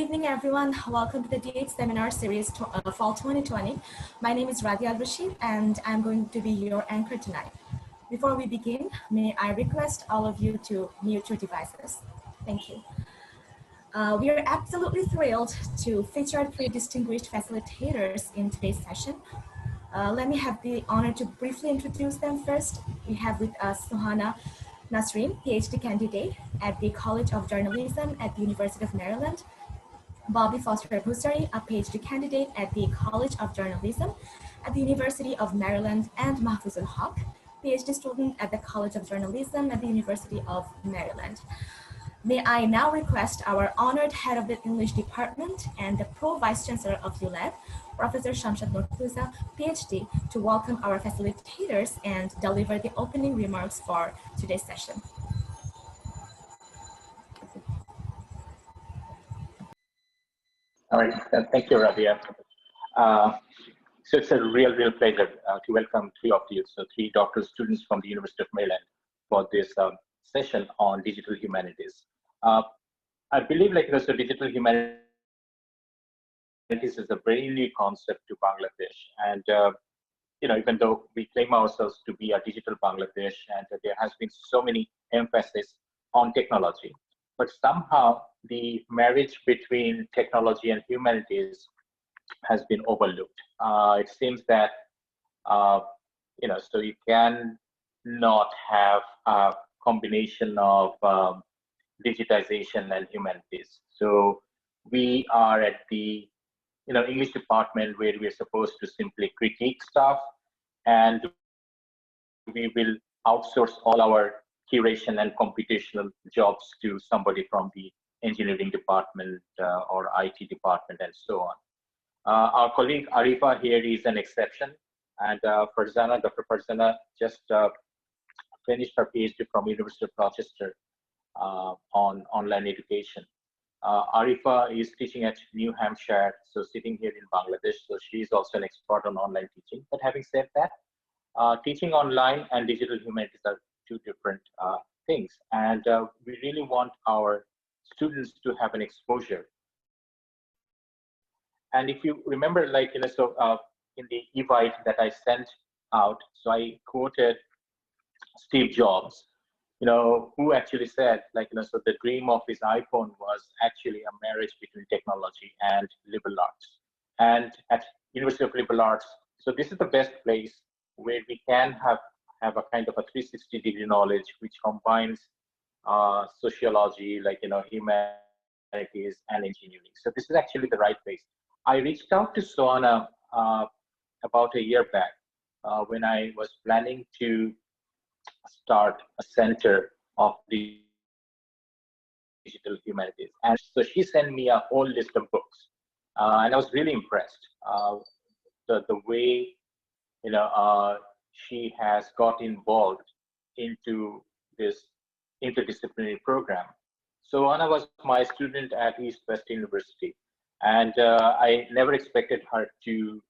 evening, everyone. Welcome to the DEH Seminar Series Fall 2020. My name is Radia Al-Rashid, and I'm going to be your anchor tonight. Before we begin, may I request all of you to mute your devices. Thank you. We are absolutely thrilled to feature three distinguished facilitators in today's session. Let me have the honor to briefly introduce them first. We have with us Sohana, Nasrin, Ph.D. candidate at the College of Journalism at the University of Maryland. Bobbie Foster-Bhusari, a Ph.D. candidate at the College of Journalism at the University of Maryland, and Mahfuzul Haque, Ph.D. student at the College of Journalism at the University of Maryland. May I now request our honored head of the English department and the Pro Vice Chancellor of ULAB, Professor Shamshad Murtuza, Ph.D., to welcome our facilitators and deliver the opening remarks for today's session. All right, thank you, Rabia. So it's a real pleasure to welcome three of you, so three doctoral students from the University of Maryland for this session on digital humanities. I believe so digital humanities is a very new concept to Bangladesh. And, even though we claim ourselves to be a digital Bangladesh and there has been so many emphasis on technology, but somehow the marriage between technology and humanities has been overlooked. It seems that, so you can not have a combination of digitization and humanities. So we are at the English department where we're supposed to simply critique stuff, and we will outsource all our curation and computational jobs to somebody from the engineering department or IT department and so on. Our colleague Arifa here is an exception, and Dr. Farzana just finished her PhD from University of Rochester on online education. Arifa is teaching at New Hampshire, so sitting here in Bangladesh, so she is also an expert on online teaching. But having said that, teaching online and digital humanities are two different things, and we really want our students to have an exposure. And if you remember, in the invite that I sent out, so I quoted Steve Jobs, who actually said, so the dream of his iPhone was actually a marriage between technology and liberal arts. And at University of Liberal Arts, so this is the best place where we can have a kind of a 360-degree knowledge which combines sociology, humanities and engineering. So this is actually the right place. I reached out to Sohana about a year back when I was planning to start a center of the digital humanities. And so she sent me a whole list of books. And I was really impressed. The way, she has got involved into this interdisciplinary program. So Anna was my student at East West University, and I never expected her to,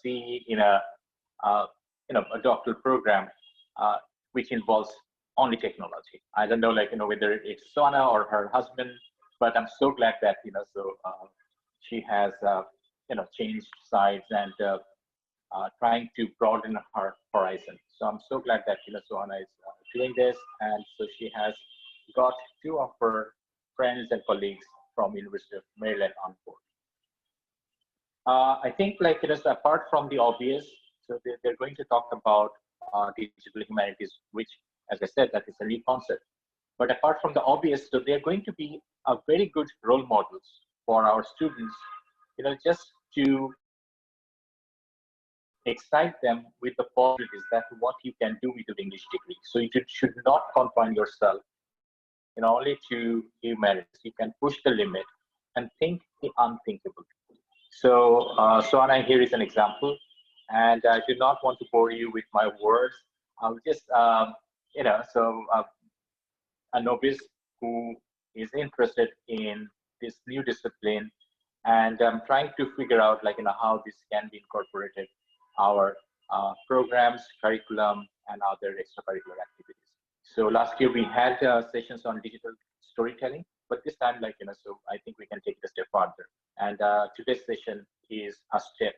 see in a doctoral program which involves only technology. I don't know, whether it's Sohana or her husband, but I'm so glad that, she has, changed sides and trying to broaden her horizon. So I'm so glad that, Sohana is doing this. And so she has got two of her friends and colleagues from University of Maryland on board. I think, apart from the obvious, so they're going to talk about digital humanities, which, as I said, that is a new concept. But apart from the obvious, so they're going to be a very good role models for our students, just to excite them with the possibilities that what you can do with your English degree. So you should not confine yourself only to humanities. You can push the limit and think the unthinkable. So Sohana here is an example, and I do not want to bore you with my words. I'll just, a novice who is interested in this new discipline, and I'm trying to figure out, how this can be incorporated our programs, curriculum, and other extracurricular activities. So last year we had sessions on digital storytelling, but this time, so I think we can take it a step further. And today's session is a step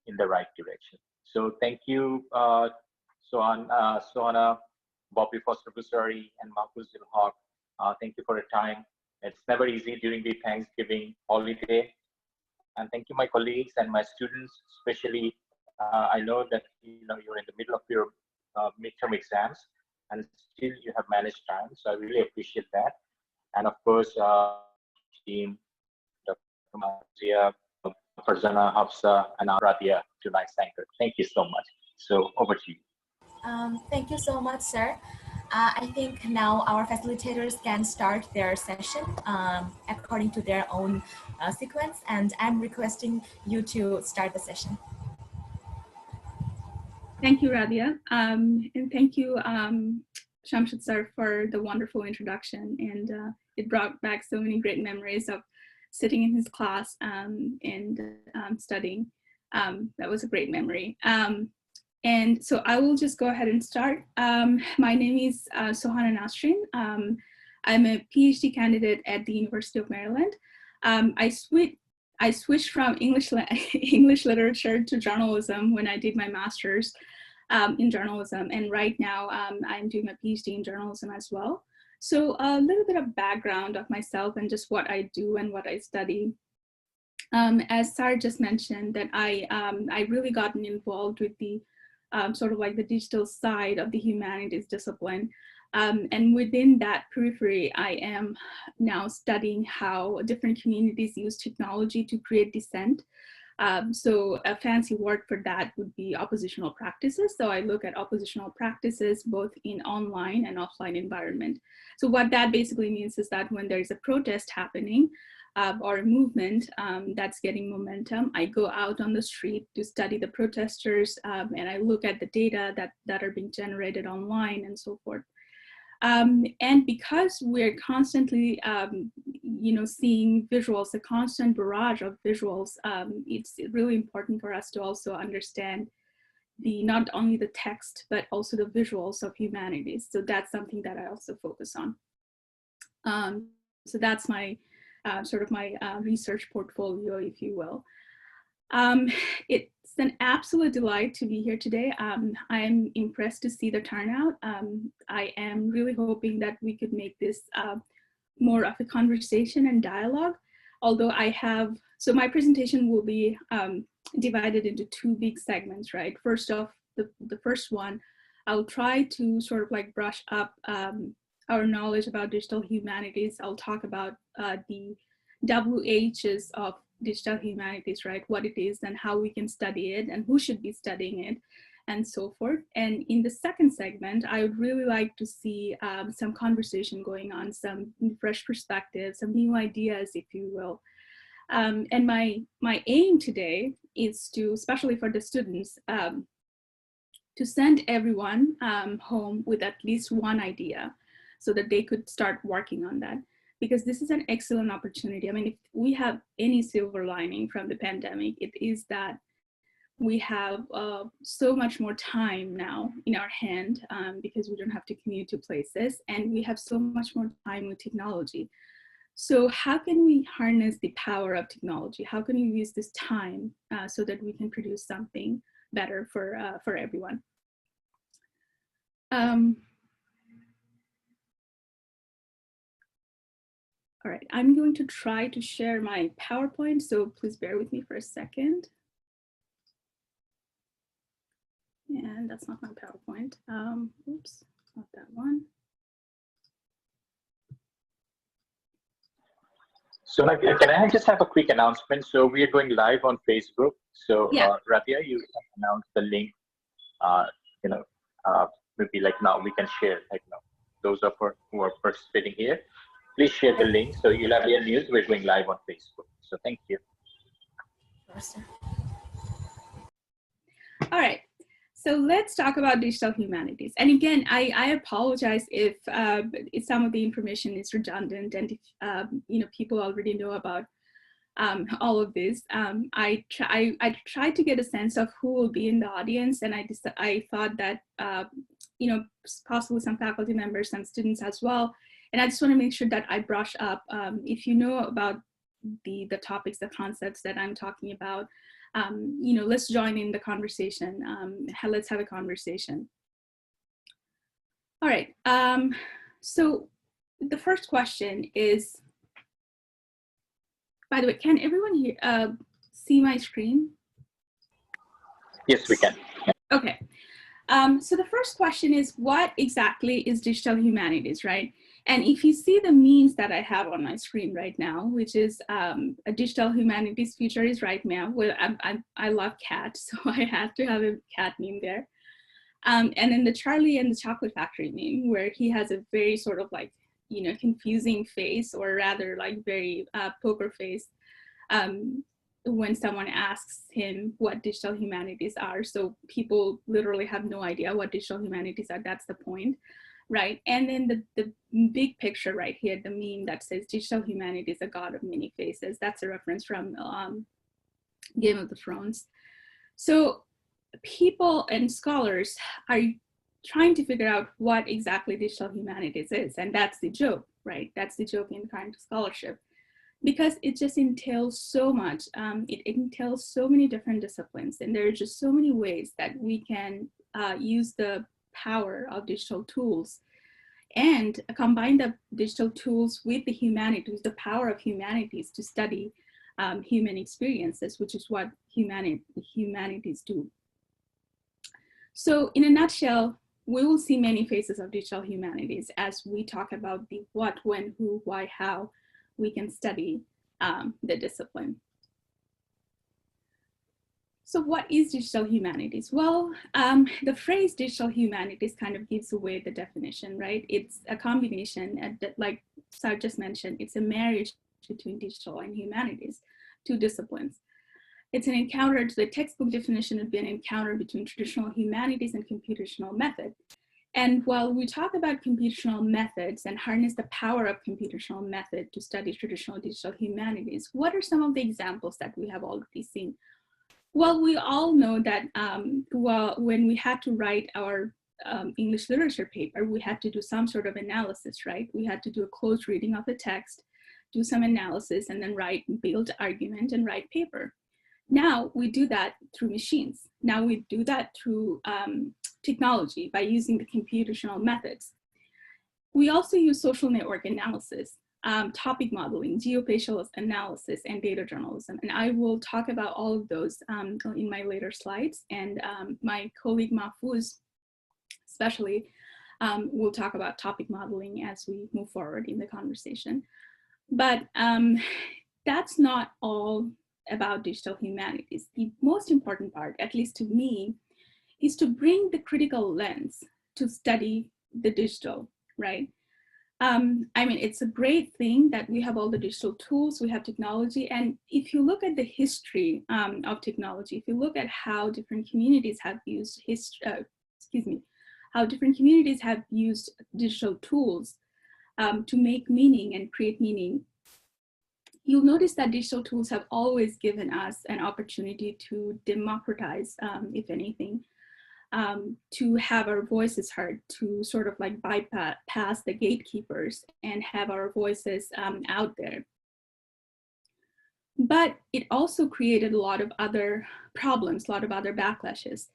in the right direction. So thank you, Sohana, Bobbie, Foster-Bhusari, and Mahfuzul Haque. Thank you for your time. It's never easy during the Thanksgiving holiday. And thank you, my colleagues and my students, especially. I know that you're in the middle of your midterm exams, and still you have managed time. So I really appreciate that. And of course, team, Dr. Mazia, Farzana, Hafsa, and Radia, tonight's anchor. Thank you so much. So over to you. Thank you so much, sir. I think now our facilitators can start their session according to their own sequence, and I'm requesting you to start the session. Thank you, Radia, and thank you, Shamshad sir, for the wonderful introduction. And it brought back so many great memories of sitting in his class and studying. That was a great memory. And so I will just go ahead and start. My name is Sohana Nasrin. I'm a PhD candidate at the University of Maryland. I switched from English literature to journalism when I did my master's in journalism. And right now I'm doing a PhD in journalism as well. So a little bit of background of myself and just what I do and what I study. As Sarah just mentioned, that I really gotten involved with the sort of like the digital side of the humanities discipline. And within that periphery, I am now studying how different communities use technology to create dissent. So a fancy word for that would be oppositional practices. So I look at oppositional practices both in online and offline environment. So what that basically means is that when there's a protest happening, or a movement that's getting momentum, I go out on the street to study the protesters, and I look at the data that are being generated online and so forth. And because we're constantly, seeing visuals, a constant barrage of visuals, it's really important for us to also understand not only the text, but also the visuals of humanities. So that's something that I also focus on. So that's my sort of my research portfolio, if you will. It's an absolute delight to be here today. I'm impressed to see the turnout. I am really hoping that we could make this more of a conversation and dialogue. Although so my presentation will be divided into two big segments, right? First off, the first one, I'll try to sort of like brush up our knowledge about digital humanities. I'll talk about the WHs of digital humanities, right? What it is and how we can study it and who should be studying it and so forth. And in the second segment, I would really like to see some conversation going on, some fresh perspectives, some new ideas, if you will. And my aim today is to, especially for the students, to send everyone home with at least one idea so that they could start working on that. Because this is an excellent opportunity. I mean, if we have any silver lining from the pandemic, it is that we have so much more time now in our hand because we don't have to commute to places, and we have so much more time with technology. So how can we harness the power of technology? How can we use this time so that we can produce something better for everyone? All right, I'm going to try to share my PowerPoint, so please bear with me for a second. And that's not my PowerPoint. Oops, not that one. So can I just have a quick announcement? So we are going live on Facebook. So yeah. Radia, you can announce the link. Maybe like now we can share, like now, those who are participating here. Please share the link. So ULAB News, we're going live on Facebook. So thank you. All right. So let's talk about digital humanities. And again, I apologize if some of the information is redundant and if people already know about all of this. I tried to get a sense of who will be in the audience, and I thought that possibly some faculty members, some students as well. And I just want to make sure that I brush up. If you know about the topics, the concepts that I'm talking about, you know, let's join in the conversation. Let's have a conversation. All right. So the first question is, by the way, can everyone here see my screen? Yes, we can. Okay. So the first question is, what exactly is digital humanities, right? And if you see the memes that I have on my screen right now, which is a digital humanities future is right now. Well, I love cats, so I had to have a cat meme there. And then the Charlie and the Chocolate Factory meme, where he has a very sort of like, you know, confusing face, or rather like very poker face, when someone asks him what digital humanities are. So people literally have no idea what digital humanities are. That's the point, right? And then the big picture right here, the meme that says digital humanities, a god of many faces. That's a reference from Game of Thrones. So people and scholars are trying to figure out what exactly digital humanities is. And that's the joke, right? That's the joke in kind of scholarship, because it just entails so much. It entails so many different disciplines, and there are just so many ways that we can use the power of digital tools and combine the digital tools with the humanities, the power of humanities to study human experiences, which is what humanities do. So in a nutshell, we will see many faces of digital humanities as we talk about the what, when, who, why, how we can study the discipline. So what is digital humanities? Well, the phrase digital humanities kind of gives away the definition, right? It's a combination, like Sar just mentioned, it's a marriage between digital and humanities, two disciplines. It's an encounter. The textbook definition would be an encounter between traditional humanities and computational method. And while we talk about computational methods and harness the power of computational method to study traditional digital humanities, what are some of the examples that we have already seen? Well, we all know that when we had to write our English literature paper, we had to do some sort of analysis, right? We had to do a close reading of the text, do some analysis, and then build argument and write paper. Now we do that through machines. Now we do that through technology by using the computational methods. We also use social network analysis, topic modeling, geospatial analysis, and data journalism. And I will talk about all of those in my later slides. And my colleague Mahfuz, especially, will talk about topic modeling as we move forward in the conversation. But that's not all about digital humanities. The most important part, at least to me, is to bring the critical lens to study the digital, right? I mean, it's a great thing that we have all the digital tools, we have technology. And if you look at the history of technology, if you look at how different communities have used how different communities have used digital tools to make meaning and create meaning, you'll notice that digital tools have always given us an opportunity to democratize, if anything, to have our voices heard, to sort of like bypass the gatekeepers and have our voices out there. But it also created a lot of other problems, a lot of other backlashes.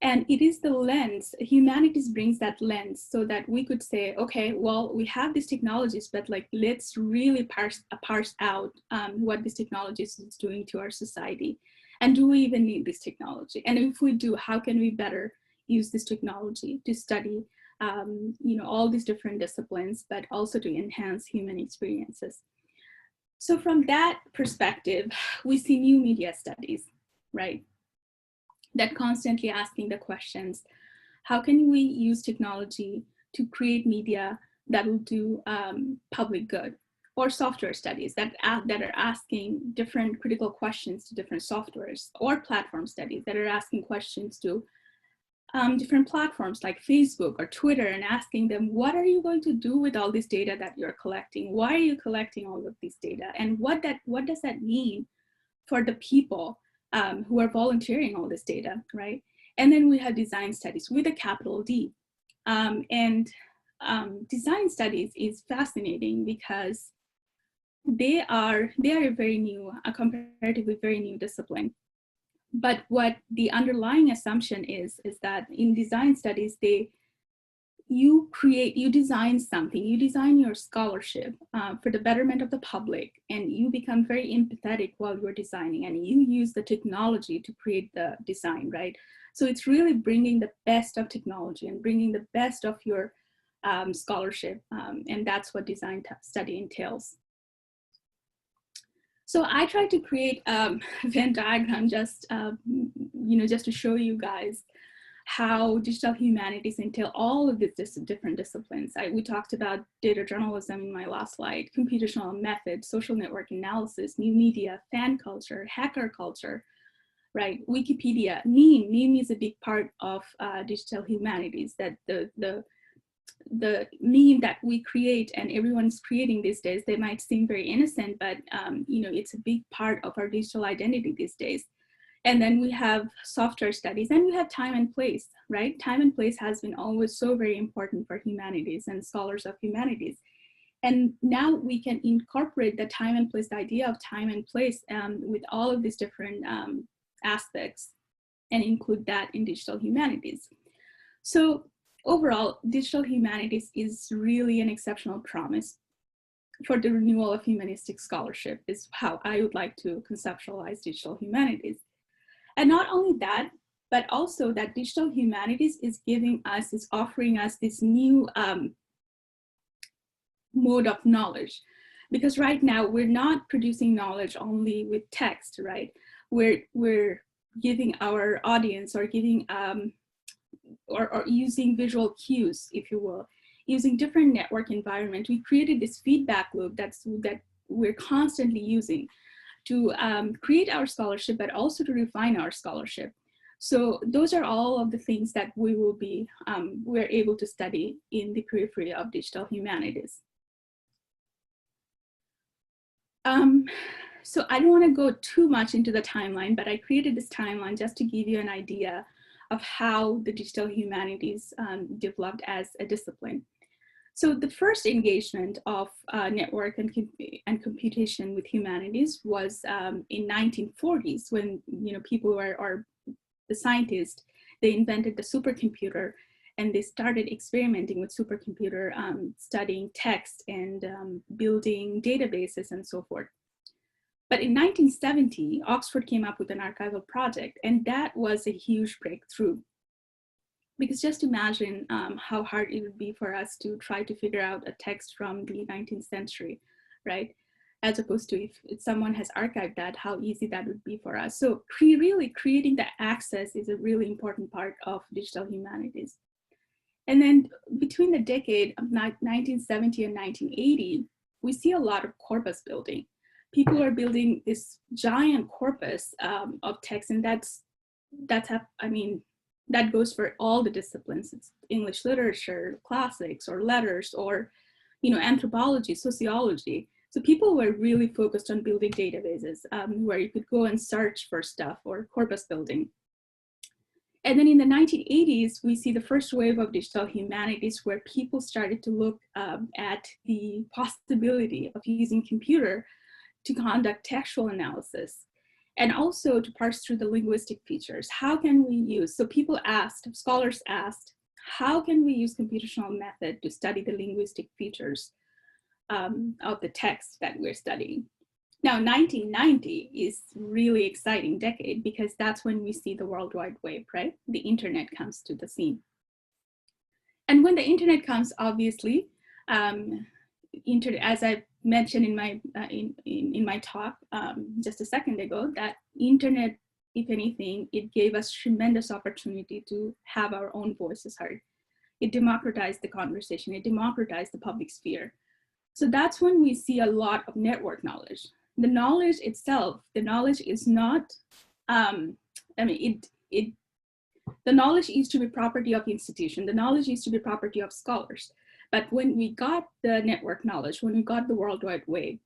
And it is the lens, humanities brings that lens so that we could say, okay, well, we have these technologies, but like, let's really parse out what these technologies is doing to our society. And do we even need this technology? And if we do, how can we better use this technology to study all these different disciplines, but also to enhance human experiences? So from that perspective, we see new media studies, right? That constantly asking the questions, how can we use technology to create media that will do public good? Or software studies that are asking different critical questions to different softwares, or platform studies that are asking questions to different platforms like Facebook or Twitter, and asking them, what are you going to do with all this data that you're collecting? Why are you collecting all of this data? And what does that mean for the people who are volunteering all this data, right? And then we have design studies with a capital D. And design studies is fascinating because they are a very new, a comparatively very new discipline. But what the underlying assumption is that in design studies, you design something, you design your scholarship for the betterment of the public, and you become very empathetic while you're designing, and you use the technology to create the design, right? So it's really bringing the best of technology and bringing the best of your scholarship, and that's what design study entails. So I tried to create a Venn diagram just to show you guys how digital humanities entail all of these different disciplines. We talked about data journalism in my last slide, computational methods, social network analysis, new media, fan culture, hacker culture, right? Wikipedia, meme is a big part of digital humanities, that the meme that we create and everyone's creating these days, they might seem very innocent, but it's a big part of our digital identity these days. And then we have software studies, and we have time and place, right? Time and place has been always so very important for humanities and scholars of humanities. And now we can incorporate the time and place, the idea of time and place with all of these different aspects and include that in digital humanities. So overall, digital humanities is really an exceptional promise for the renewal of humanistic scholarship, is how I would like to conceptualize digital humanities. And not only that, but also that digital humanities is offering us this new mode of knowledge. Because right now we're not producing knowledge only with text, right? We're giving our audience or giving or using visual cues, if you will, using different network environment. We created this feedback loop that we're constantly using to create our scholarship, but also to refine our scholarship. So those are all of the things that we're able to study in the periphery of digital humanities. So I don't want to go too much into the timeline, but I created this timeline just to give you an idea of how the digital humanities developed as a discipline. So the first engagement of network and computation with humanities was in 1940s, when people or the scientists, they invented the supercomputer, and they started experimenting with supercomputer, studying text and building databases and so forth. But in 1970, Oxford came up with an archival project, and that was a huge breakthrough. Because just imagine how hard it would be for us to try to figure out a text from the 19th century, right? As opposed to if someone has archived that, how easy that would be for us. So really creating the access is a really important part of digital humanities. And then between the decade of 1970 and 1980, we see a lot of corpus building. People are building this giant corpus of text, and that goes for all the disciplines. It's English literature, classics, or letters, or anthropology, sociology. So people were really focused on building databases where you could go and search for stuff, or corpus building. And then in the 1980s, we see the first wave of digital humanities, where people started to look at the possibility of using computer to conduct textual analysis, and also to parse through the linguistic features. How can we use, so scholars asked, how can we use computational method to study the linguistic features of the text that we're studying? Now, 1990 is really exciting decade, because that's when we see the World Wide Web, right? The internet comes to the scene. And when the internet comes, obviously, as I mentioned in my talk just a second ago, that internet, if anything, it gave us tremendous opportunity to have our own voices heard. It democratized the conversation. It democratized the public sphere. So that's when we see a lot of network knowledge. The knowledge itself, the knowledge is not, the knowledge used to be property of institution. The knowledge used to be property of scholars. But when we got the network knowledge, when we got the World Wide Web,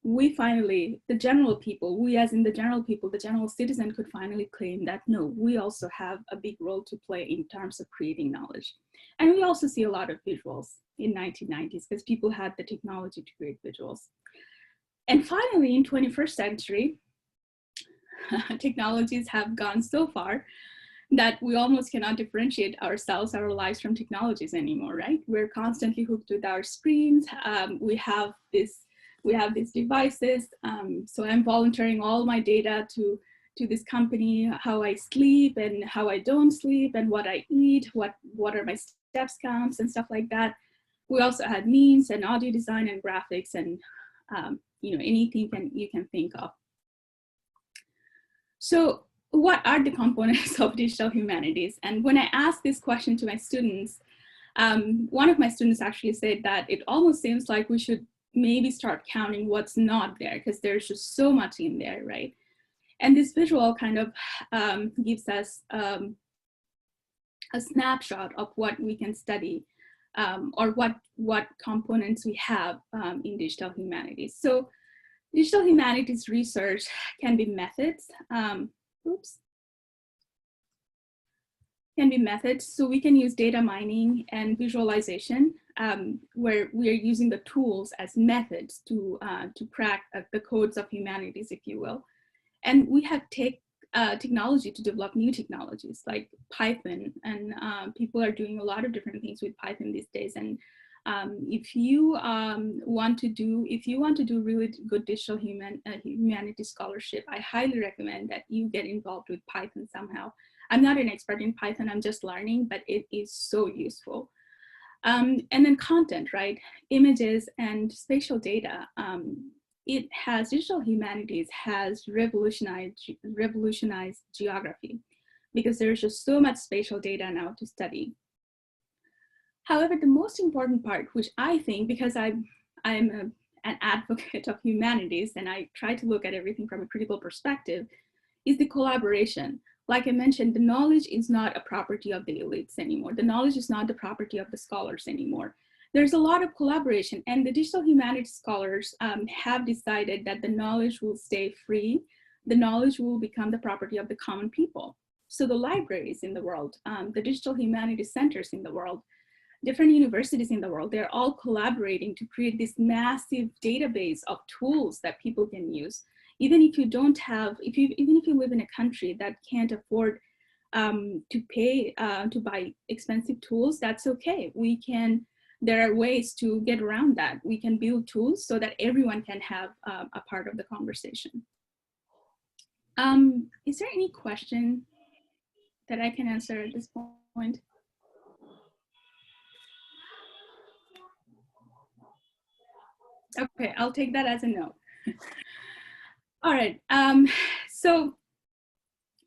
we finally, the general people, we as in the general people, the general citizen could finally claim that, no, we also have a big role to play in terms of creating knowledge. And we also see a lot of visuals in 1990s because people had the technology to create visuals. And finally, in 21st century, technologies have gone so far that we almost cannot differentiate ourselves, our lives from technologies anymore, right? We're constantly hooked with our screens. We have these devices. So I'm volunteering all my data to this company, how I sleep and how I don't sleep and what I eat, what are my steps counts and stuff like that. We also had memes and audio design and graphics and anything you can think of. So what are the components of digital humanities? And when I asked this question to my students, one of my students actually said that it almost seems like we should maybe start counting what's not there because there's just so much in there, right? And this visual kind of gives us a snapshot of what we can study or what components we have in digital humanities. So digital humanities research can be methods. Can be methods. So we can use data mining and visualization, where we are using the tools as methods to crack the codes of humanities, if you will. And we have technology to develop new technologies like Python, and people are doing a lot of different things with Python these days. And if you want to do really good digital humanities scholarship, I highly recommend that you get involved with Python somehow. I'm not an expert in Python, I'm just learning, but it is so useful. And then content, right? Images and spatial data. Digital humanities has revolutionized geography because there's just so much spatial data now to study. However, the most important part, which I think, because I'm an advocate of humanities and I try to look at everything from a critical perspective, is the collaboration. Like I mentioned, the knowledge is not a property of the elites anymore. The knowledge is not the property of the scholars anymore. There's a lot of collaboration, and the digital humanities scholars have decided that the knowledge will stay free. The knowledge will become the property of the common people. So the libraries in the world, the digital humanities centers in the world, different universities in the world, they're all collaborating to create this massive database of tools that people can use. Even if you don't have, even if you live in a country that can't afford to pay to buy expensive tools, that's okay. There are ways to get around that. We can build tools so that everyone can have a part of the conversation. Is there any question that I can answer at this point? Okay, I'll take that as a no. All right, so,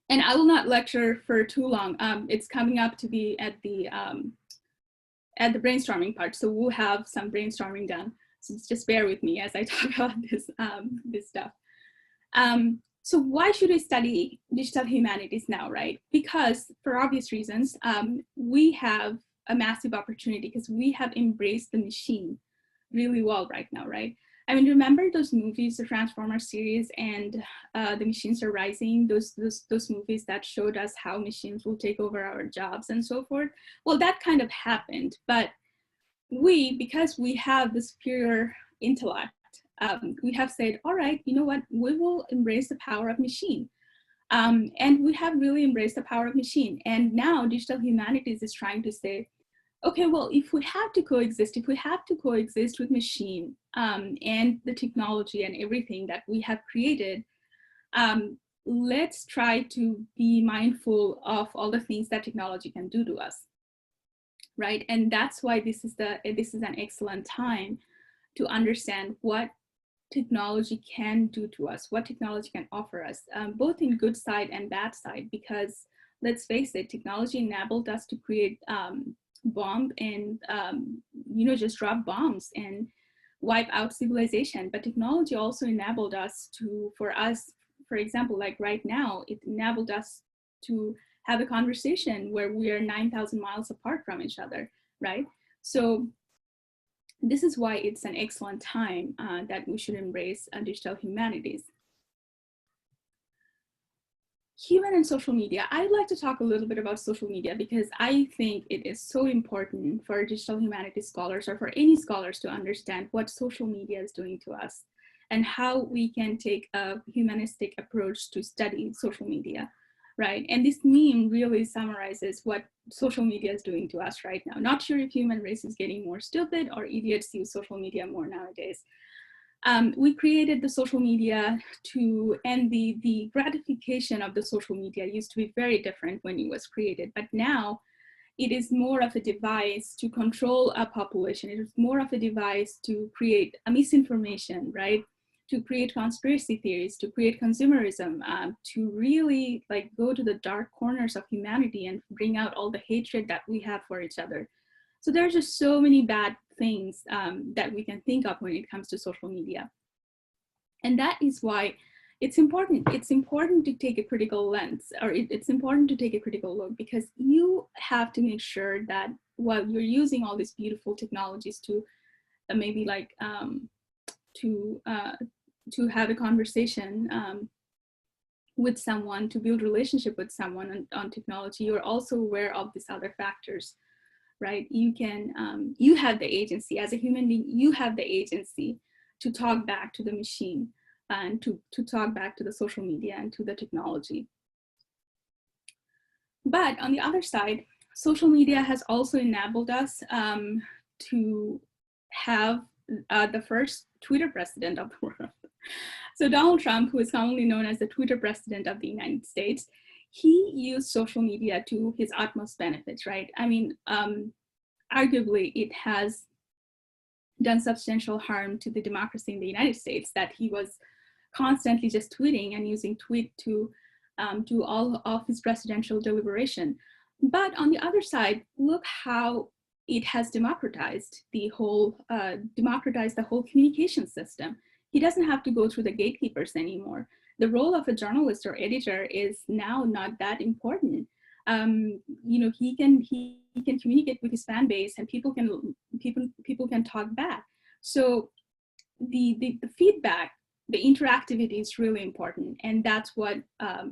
and I will not lecture for too long. It's coming up to be at the brainstorming part, so we'll have some brainstorming done. So just bear with me as I talk about this stuff. So why should we study digital humanities now, right? Because for obvious reasons, we have a massive opportunity because we have embraced the machine really well right now, right? I mean, remember those movies, the Transformers series and The Machines Are Rising, those movies that showed us how machines will take over our jobs and so forth? Well, that kind of happened, but because we have the superior intellect, we have said, all right, you know what, we will embrace the power of machine. And we have really embraced the power of machine. And now digital humanities is trying to say, okay, well, if we have to coexist with machine and the technology and everything that we have created, let's try to be mindful of all the things that technology can do to us, right? And that's why this is an excellent time to understand what technology can do to us, what technology can offer us, both in good side and bad side, because let's face it, technology enabled us to create bomb and just drop bombs and wipe out civilization. But technology also enabled us for example, like right now, it enabled us to have a conversation where we are 9,000 miles apart from each other, right? So This is why it's an excellent time that we should embrace digital humanities. Human and social media. I'd like to talk a little bit about social media because I think it is so important for digital humanities scholars or for any scholars to understand what social media is doing to us and how we can take a humanistic approach to study social media, right? And this meme really summarizes what social media is doing to us right now. Not sure if human race is getting more stupid or idiots use social media more nowadays. We created the social media and the gratification of the social media used to be very different when it was created, but now it is more of a device to control a population. It is more of a device to create a misinformation, right? To create conspiracy theories, to create consumerism, to really like go to the dark corners of humanity and bring out all the hatred that we have for each other. So there's just so many bad things that we can think of when it comes to social media. And that is why it's important. It's important to take a critical lens, or it's important to take a critical look, because you have to make sure that while you're using all these beautiful technologies to maybe like to have a conversation with someone, to build relationship with someone on technology, you're also aware of these other factors. Right? You can, you have the agency as a human being, you have the agency to talk back to the machine and to talk back to the social media and to the technology. But on the other side, social media has also enabled us to have the first Twitter president of the world. So Donald Trump, who is commonly known as the Twitter president of the United States, he used social media to his utmost benefits, right? I mean, arguably it has done substantial harm to the democracy in the United States that he was constantly just tweeting and using tweet to do all of his presidential deliberation. But on the other side, look how it has democratized the whole communication system. He doesn't have to go through the gatekeepers anymore. The role of a journalist or editor is now not that important. You know, he can communicate with his fan base, and people can talk back. So the feedback, the interactivity is really important, and that's what a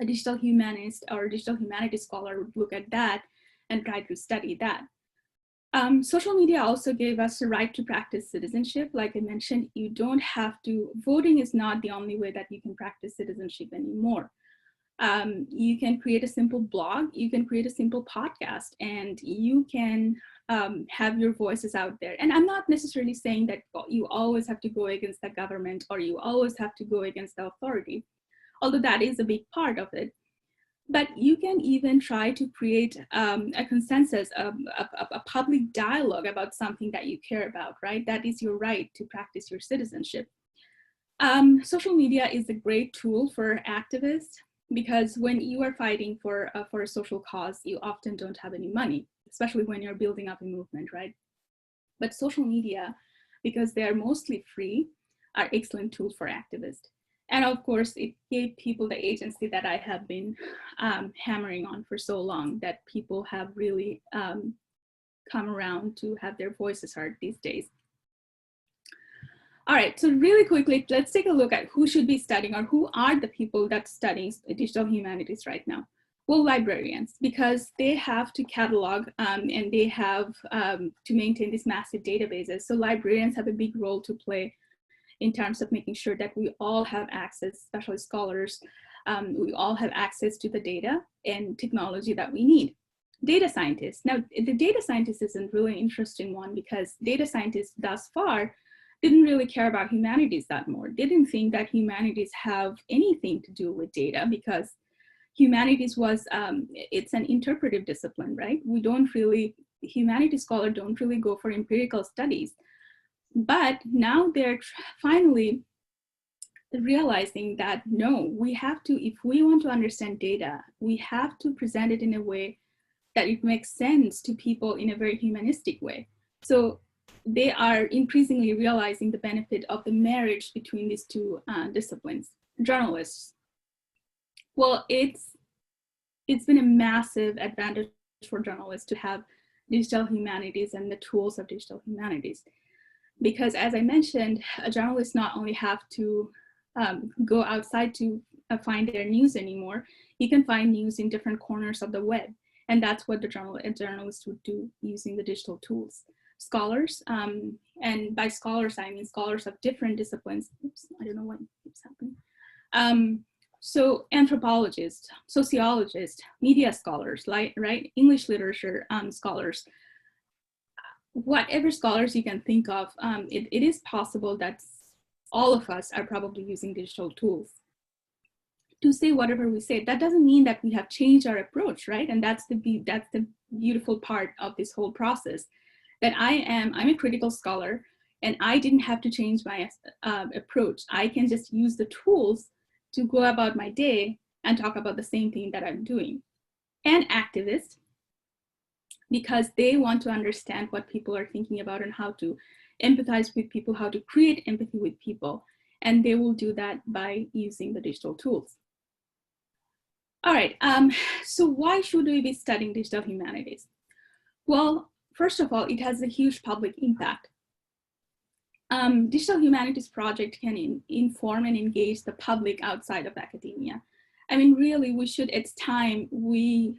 digital humanist or a digital humanities scholar would look at that and try to study that. Social media also gave us the right to practice citizenship. Like I mentioned, you don't have to, voting is not the only way that you can practice citizenship anymore. You can create a simple blog, you can create a simple podcast, and you can have your voices out there. And I'm not necessarily saying that you always have to go against the government or you always have to go against the authority, although that is a big part of it. But you can even try to create a consensus, a public dialogue about something that you care about, right? That is your right to practice your citizenship. Social media is a great tool for activists, because when you are fighting for a social cause, you often don't have any money, especially when you're building up a movement, right? But social media, because they are mostly free, are excellent tools for activists. And of course, it gave people the agency that I have been hammering on for so long, that people have really come around to have their voices heard these days. All right, so really quickly, let's take a look at who should be studying, or who are the people that studying digital humanities right now. Well, librarians, because they have to catalog and they have to maintain these massive databases. So librarians have a big role to play in terms of making sure that we all have access, especially scholars, we all have access to the data and technology that we need. Data scientists. Now, the data scientist is a really interesting one, because data scientists thus far didn't really care about humanities that more. They didn't think that humanities have anything to do with data, because humanities was, it's an interpretive discipline, right? We don't really, humanities scholars don't really go for empirical studies. But now they're finally realizing that no, we have to, if we want to understand data, we have to present it in a way that it makes sense to people in a very humanistic way. So they are increasingly realizing the benefit of the marriage between these two disciplines. Journalists. Well, it's been a massive advantage for journalists to have digital humanities and the tools of digital humanities. Because as I mentioned, a journalist not only have to go outside to find their news anymore, you can find news in different corners of the web. And that's what a journalist would do using the digital tools. Scholars, and by scholars, I mean scholars of different disciplines. Oops, I don't know what keeps happening. So anthropologists, sociologists, media scholars, right? English literature scholars, whatever scholars you can think of, it is possible that all of us are probably using digital tools to say whatever we say. That doesn't mean that we have changed our approach, right? And that's the beautiful part of this whole process, that I'm a critical scholar, and I didn't have to change my approach. I can just use the tools to go about my day and talk about the same thing that I'm doing. And activists, because they want to understand what people are thinking about and how to empathize with people, how to create empathy with people. And they will do that by using the digital tools. All right, so why should we be studying digital humanities? Well, first of all, it has a huge public impact. Digital humanities project can inform and engage the public outside of academia. I mean, really, we should, it's time we,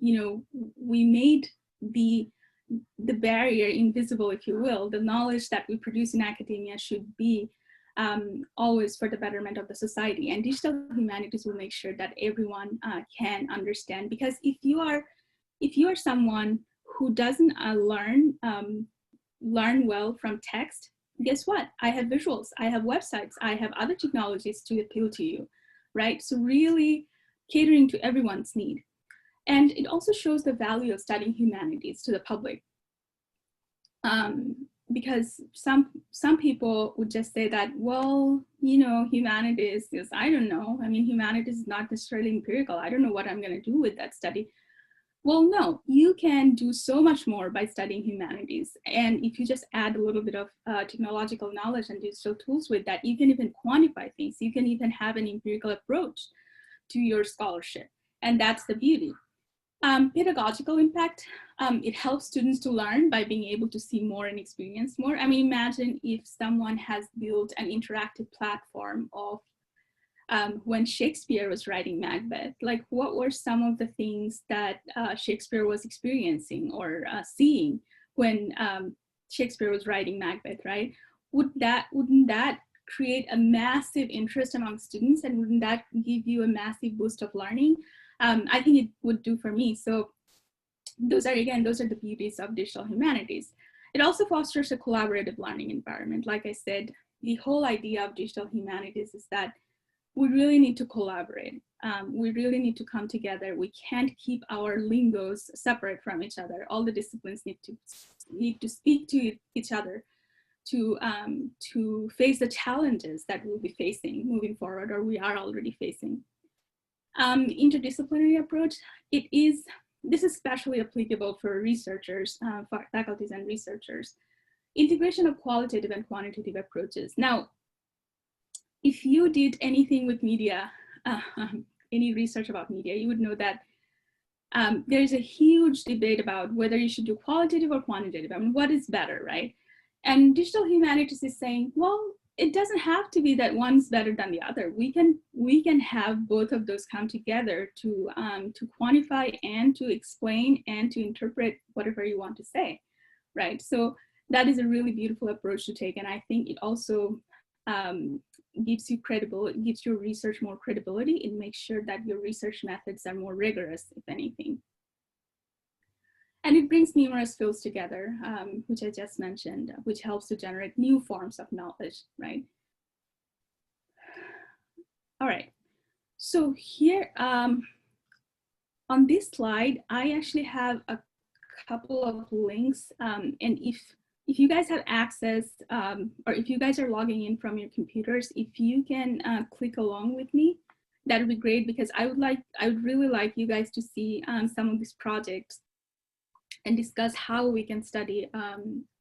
we made the barrier invisible, if you will. The knowledge that we produce in academia should be always for the betterment of the society. And digital humanities will make sure that everyone can understand. Because if you are someone who doesn't learn well from text, guess what? I have visuals, I have websites, I have other technologies to appeal to you, right? So really catering to everyone's need. And it also shows the value of studying humanities to the public. Because some people would just say that, well, humanities is, I don't know. I mean, humanities is not necessarily empirical. I don't know what I'm going to do with that study. Well, no, you can do so much more by studying humanities. And if you just add a little bit of technological knowledge and digital tools with that, you can even quantify things. You can even have an empirical approach to your scholarship. And that's the beauty. Pedagogical impact, it helps students to learn by being able to see more and experience more. I mean, imagine if someone has built an interactive platform of when Shakespeare was writing Macbeth, like what were some of the things that Shakespeare was experiencing or seeing when Shakespeare was writing Macbeth, right? Wouldn't that create a massive interest among students, and wouldn't that give you a massive boost of learning? I think it would do for me. So those are the beauties of digital humanities. It also fosters a collaborative learning environment. Like I said, the whole idea of digital humanities is that we really need to collaborate. We really need to come together. We can't keep our lingos separate from each other. All the disciplines need to speak to each other to face the challenges that we'll be facing moving forward, or we are already facing. Interdisciplinary approach, this is especially applicable for researchers, for faculties and researchers. Integration of qualitative and quantitative approaches. Now, if you did anything with media, any research about media, you would know that there's a huge debate about whether you should do qualitative or quantitative. I mean, what is better, right? And digital humanities is saying, well, it doesn't have to be that one's better than the other. We can have both of those come together to quantify and to explain and to interpret whatever you want to say, right? So that is a really beautiful approach to take, and I think it also gives you credibility, gives your research more credibility. It makes sure that your research methods are more rigorous, if anything. And it brings numerous fields together, which I just mentioned, which helps to generate new forms of knowledge, right? All right, so here on this slide, I actually have a couple of links, and if you guys have access, or if you guys are logging in from your computers, if you can click along with me, that would be great, because I would really like you guys to see some of these projects and discuss how we can study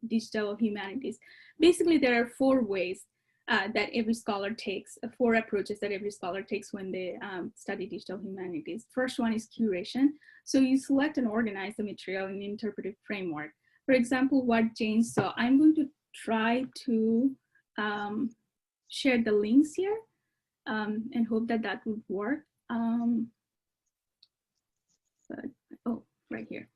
digital humanities. Basically, there are 4 ways that every scholar takes, 4 approaches that every scholar takes when they study digital humanities. First one is curation. So you select and organize the material in an interpretive framework. For example, what Jane saw, I'm going to try to share the links here and hope that that would work. But, oh, right here.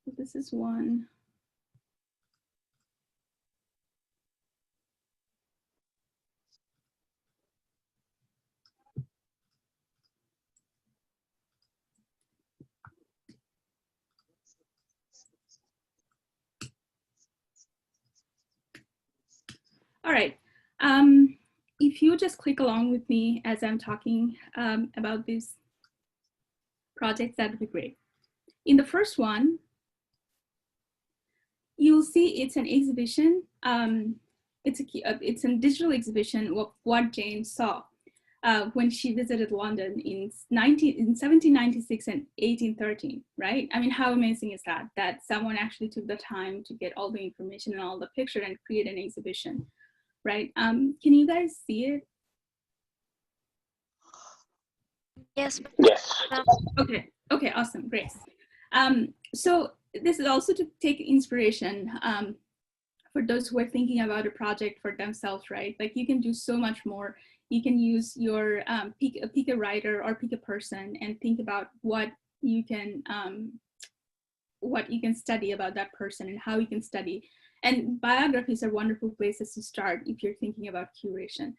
So this is one. All right. If you just click along with me as I'm talking about these projects, that would be great. In the first one, you'll see it's an exhibition. It's a digital exhibition of what Jane saw when she visited London in 1796 and 1813, right? I mean, how amazing is that? That someone actually took the time to get all the information and all the picture and create an exhibition, right? Can you guys see it? Yes. Yes. Okay, awesome, great. So this is also to take inspiration for those who are thinking about a project for themselves, right? Like you can do so much more. You can use your pick a writer or pick a person and think about what you can study about that person and how you can study. And biographies are wonderful places to start if you're thinking about curation.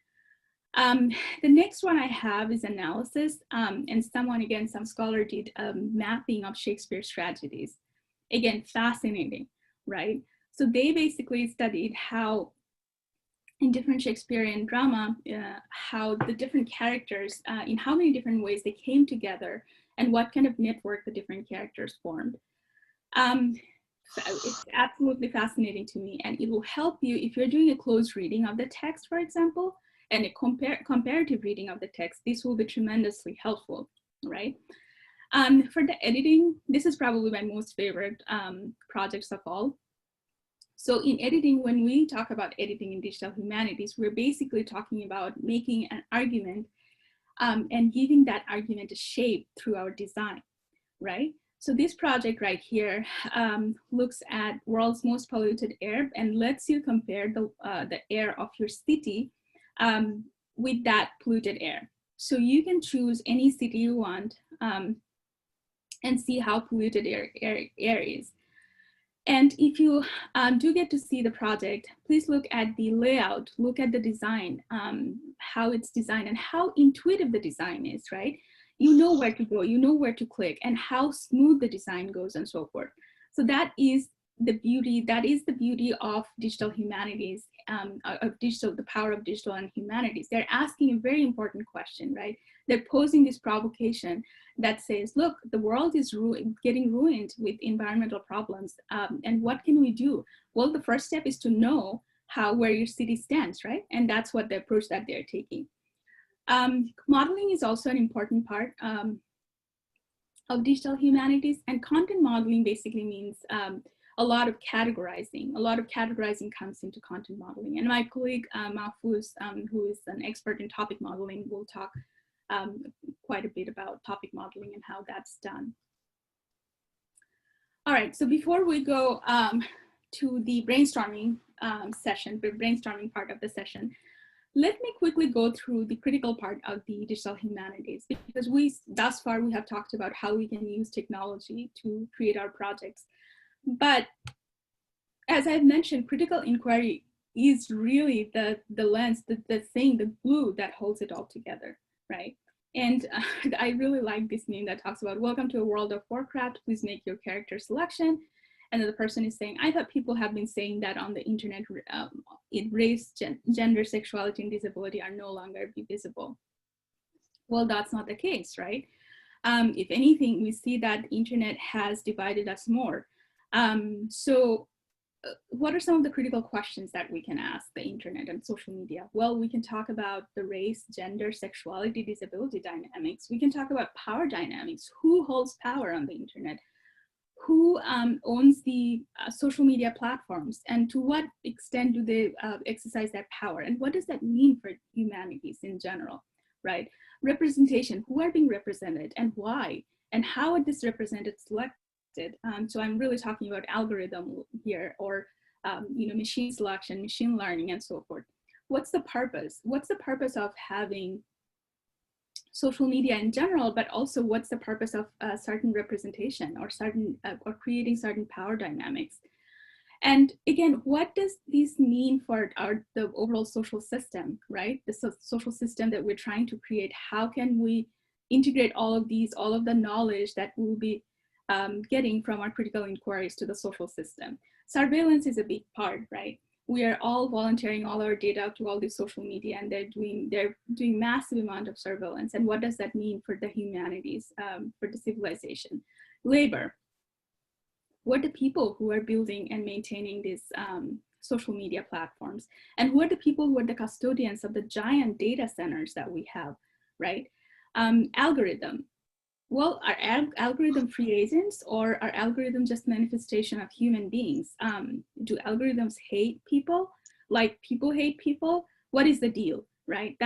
The next one I have is analysis, and some scholar did a mapping of Shakespeare's tragedies. Again, fascinating, right? So they basically studied how in different Shakespearean drama, how the different characters, in how many different ways they came together and what kind of network the different characters formed. It's absolutely fascinating to me, and it will help you if you're doing a close reading of the text, for example, and a comparative reading of the text. This will be tremendously helpful, right? For the editing, this is probably my most favorite projects of all. So in editing, when we talk about editing in digital humanities, we're basically talking about making an argument and giving that argument a shape through our design, right? So this project right here looks at world's most polluted air and lets you compare the air of your city with that polluted air. So you can choose any city you want and see how polluted air is. And if you do get to see the project, please look at the layout, look at the design, how it's designed and how intuitive the design is, right? You know where to go, you know where to click and how smooth the design goes and so forth. So that is the beauty of digital humanities, the power of digital and humanities. They're asking a very important question, right? They're posing this provocation that says, look, the world is getting ruined with environmental problems. And what can we do? Well, the first step is to know where your city stands, right? And that's what the approach that they're taking. Modeling is also an important part of digital humanities, and content modeling basically means a lot of categorizing. A lot of categorizing comes into content modeling. And my colleague, Mahfuz, who is an expert in topic modeling, will talk quite a bit about topic modeling and how that's done. All right, so before we go to the brainstorming session, the brainstorming part of the session, let me quickly go through the critical part of the digital humanities, because thus far we have talked about how we can use technology to create our projects. But as I've mentioned, critical inquiry is really the lens, the thing, the glue that holds it all together, right? And I really like this meme that talks about, welcome to a world of Warcraft, please make your character selection. And then the person is saying, I thought people have been saying that on the internet, race, gender, sexuality, and disability are no longer visible. Well, that's not the case, right? If anything, we see that the internet has divided us more. So what are some of the critical questions that we can ask the internet and social media? Well, we can talk about the race, gender, sexuality, disability dynamics. We can talk about power dynamics. Who holds power on the internet? Who owns the social media platforms, and to what extent do they exercise that power? And what does that mean for humanities in general, right? Representation, who are being represented and why, and how are this represented selected? So I'm really talking about algorithm here, or machine selection, machine learning, and so forth. What's the purpose? What's the purpose of having social media in general, but also what's the purpose of certain representation or certain or creating certain power dynamics? And again, what does this mean for the overall social system, right? The social system that we're trying to create. How can we integrate all of these, all of the knowledge that we'll be getting from our critical inquiries to the social system? Surveillance is a big part, right? We are all volunteering all our data to all these social media, and they're doing massive amount of surveillance. And what does that mean for the humanities, for the civilization? Labor. What are the people who are building and maintaining these social media platforms? And who are the people who are the custodians of the giant data centers that we have, right? Algorithm. Well, are algorithm free agents, or are algorithms just manifestation of human beings? Do algorithms hate people like people hate people? What is the deal, right?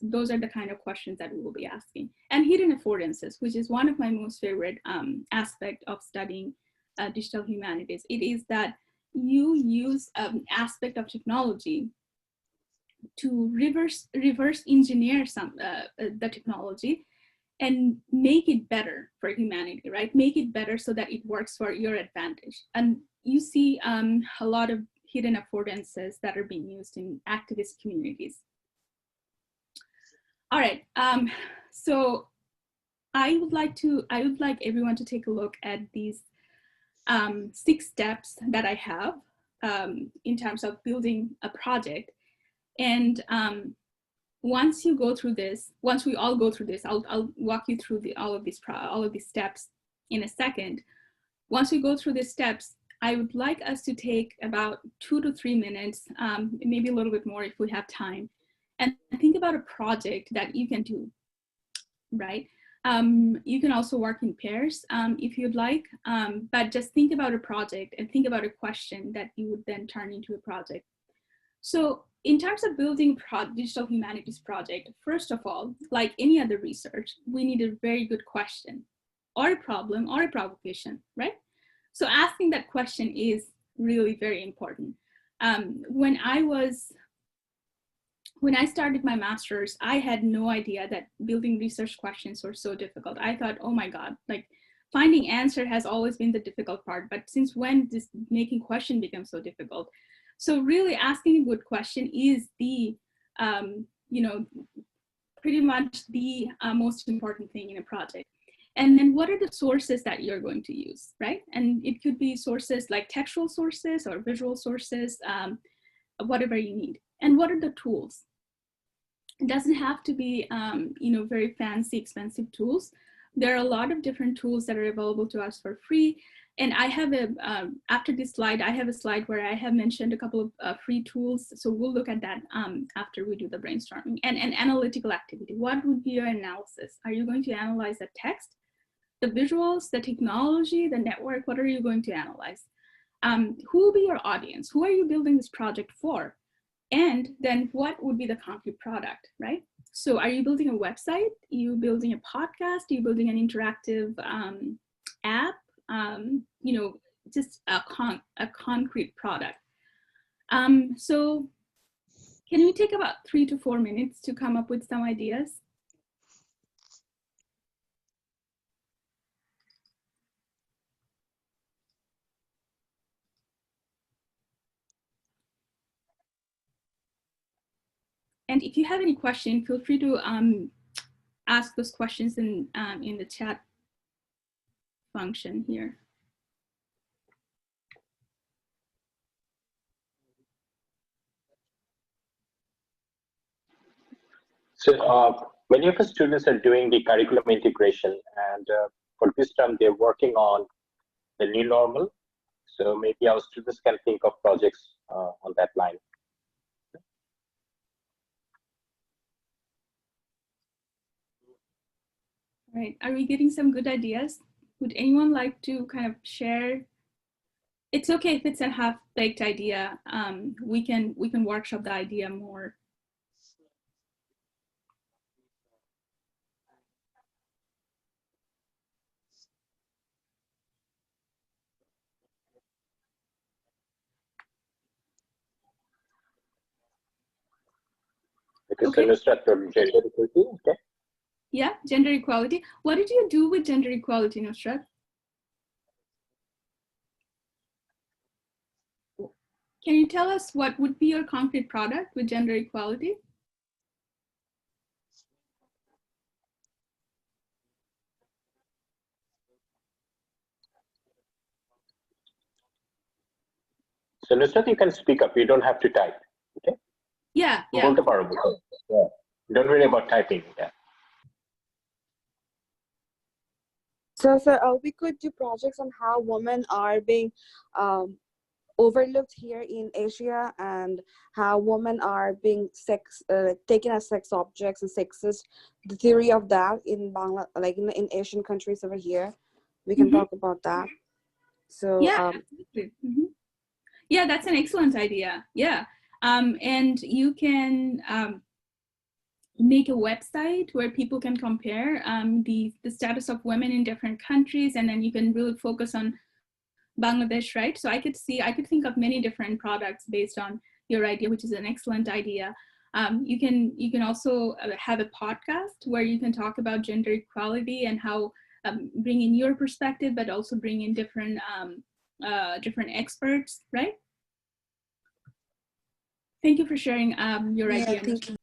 Those are the kind of questions that we will be asking. And hidden affordances, which is one of my most favorite aspect of studying digital humanities. It is that you use an aspect of technology to reverse engineer the technology and make it better for humanity, right? Make it better so that it works for your advantage. And you see a lot of hidden affordances that are being used in activist communities. All right, so I would like everyone to take a look at these 6 steps that I have in terms of building a project. And once you go through this, once we all go through this, I'll walk you through all of these steps in a second. Once we go through these steps, I would like us to take about 2 to 3 minutes, maybe a little bit more if we have time, and think about a project that you can do, right? You can also work in pairs if you'd like, but just think about a project and think about a question that you would then turn into a project. So in terms of building digital humanities project, first of all, like any other research, we need a very good question or a problem or a provocation, right? So asking that question is really very important. When I started my master's, I had no idea that building research questions were so difficult. I thought, oh my God, like finding answer has always been the difficult part, but since when this making question becomes so difficult? So really asking a good question is the, pretty much the most important thing in a project. And then what are the sources that you're going to use, right? And it could be sources like textual sources or visual sources, whatever you need. And what are the tools? It doesn't have to be, very fancy, expensive tools. There are a lot of different tools that are available to us for free. And I have after this slide, I have a slide where I have mentioned a couple of free tools. So we'll look at that after we do the brainstorming. And an analytical activity. What would be your analysis? Are you going to analyze the text, the visuals, the technology, the network? What are you going to analyze? Who will be your audience? Who are you building this project for? And then what would be the concrete product, right? So are you building a website? Are you building a podcast? Are you building an interactive app? Just a concrete product. So can we take about 3 to 4 minutes to come up with some ideas? And if you have any question, feel free to ask those questions in the chat function here. So many of the students are doing the curriculum integration, and for this term, they're working on the new normal. So maybe our students can think of projects on that line. All right, are we getting some good ideas? Would anyone like to kind of share? It's okay if it's a half-baked idea. We can workshop the idea more. Okay. Nusrat, gender equality, okay. Yeah, gender equality. What did you do with gender equality, Nusrat? Can you tell us what would be your concrete product with gender equality? So Nusrat, you can speak up. You don't have to type. Okay. Yeah. Yeah. Don't worry about typing. Yeah. So, sir, we could do projects on how women are being overlooked here in Asia, and how women are being taken as sex objects and sexist. The theory of that in Bangladesh, like in Asian countries over here, we can talk about that. So yeah, absolutely. Yeah, that's an excellent idea. Yeah, and you can make a website where people can compare the status of women in different countries, and then you can really focus on Bangladesh, right? So I could think of many different products based on your idea, which is an excellent idea. You can also have a podcast where you can talk about gender equality and how bring in your perspective, but also bring in different experts, right? Thank you for sharing your idea. Thank you.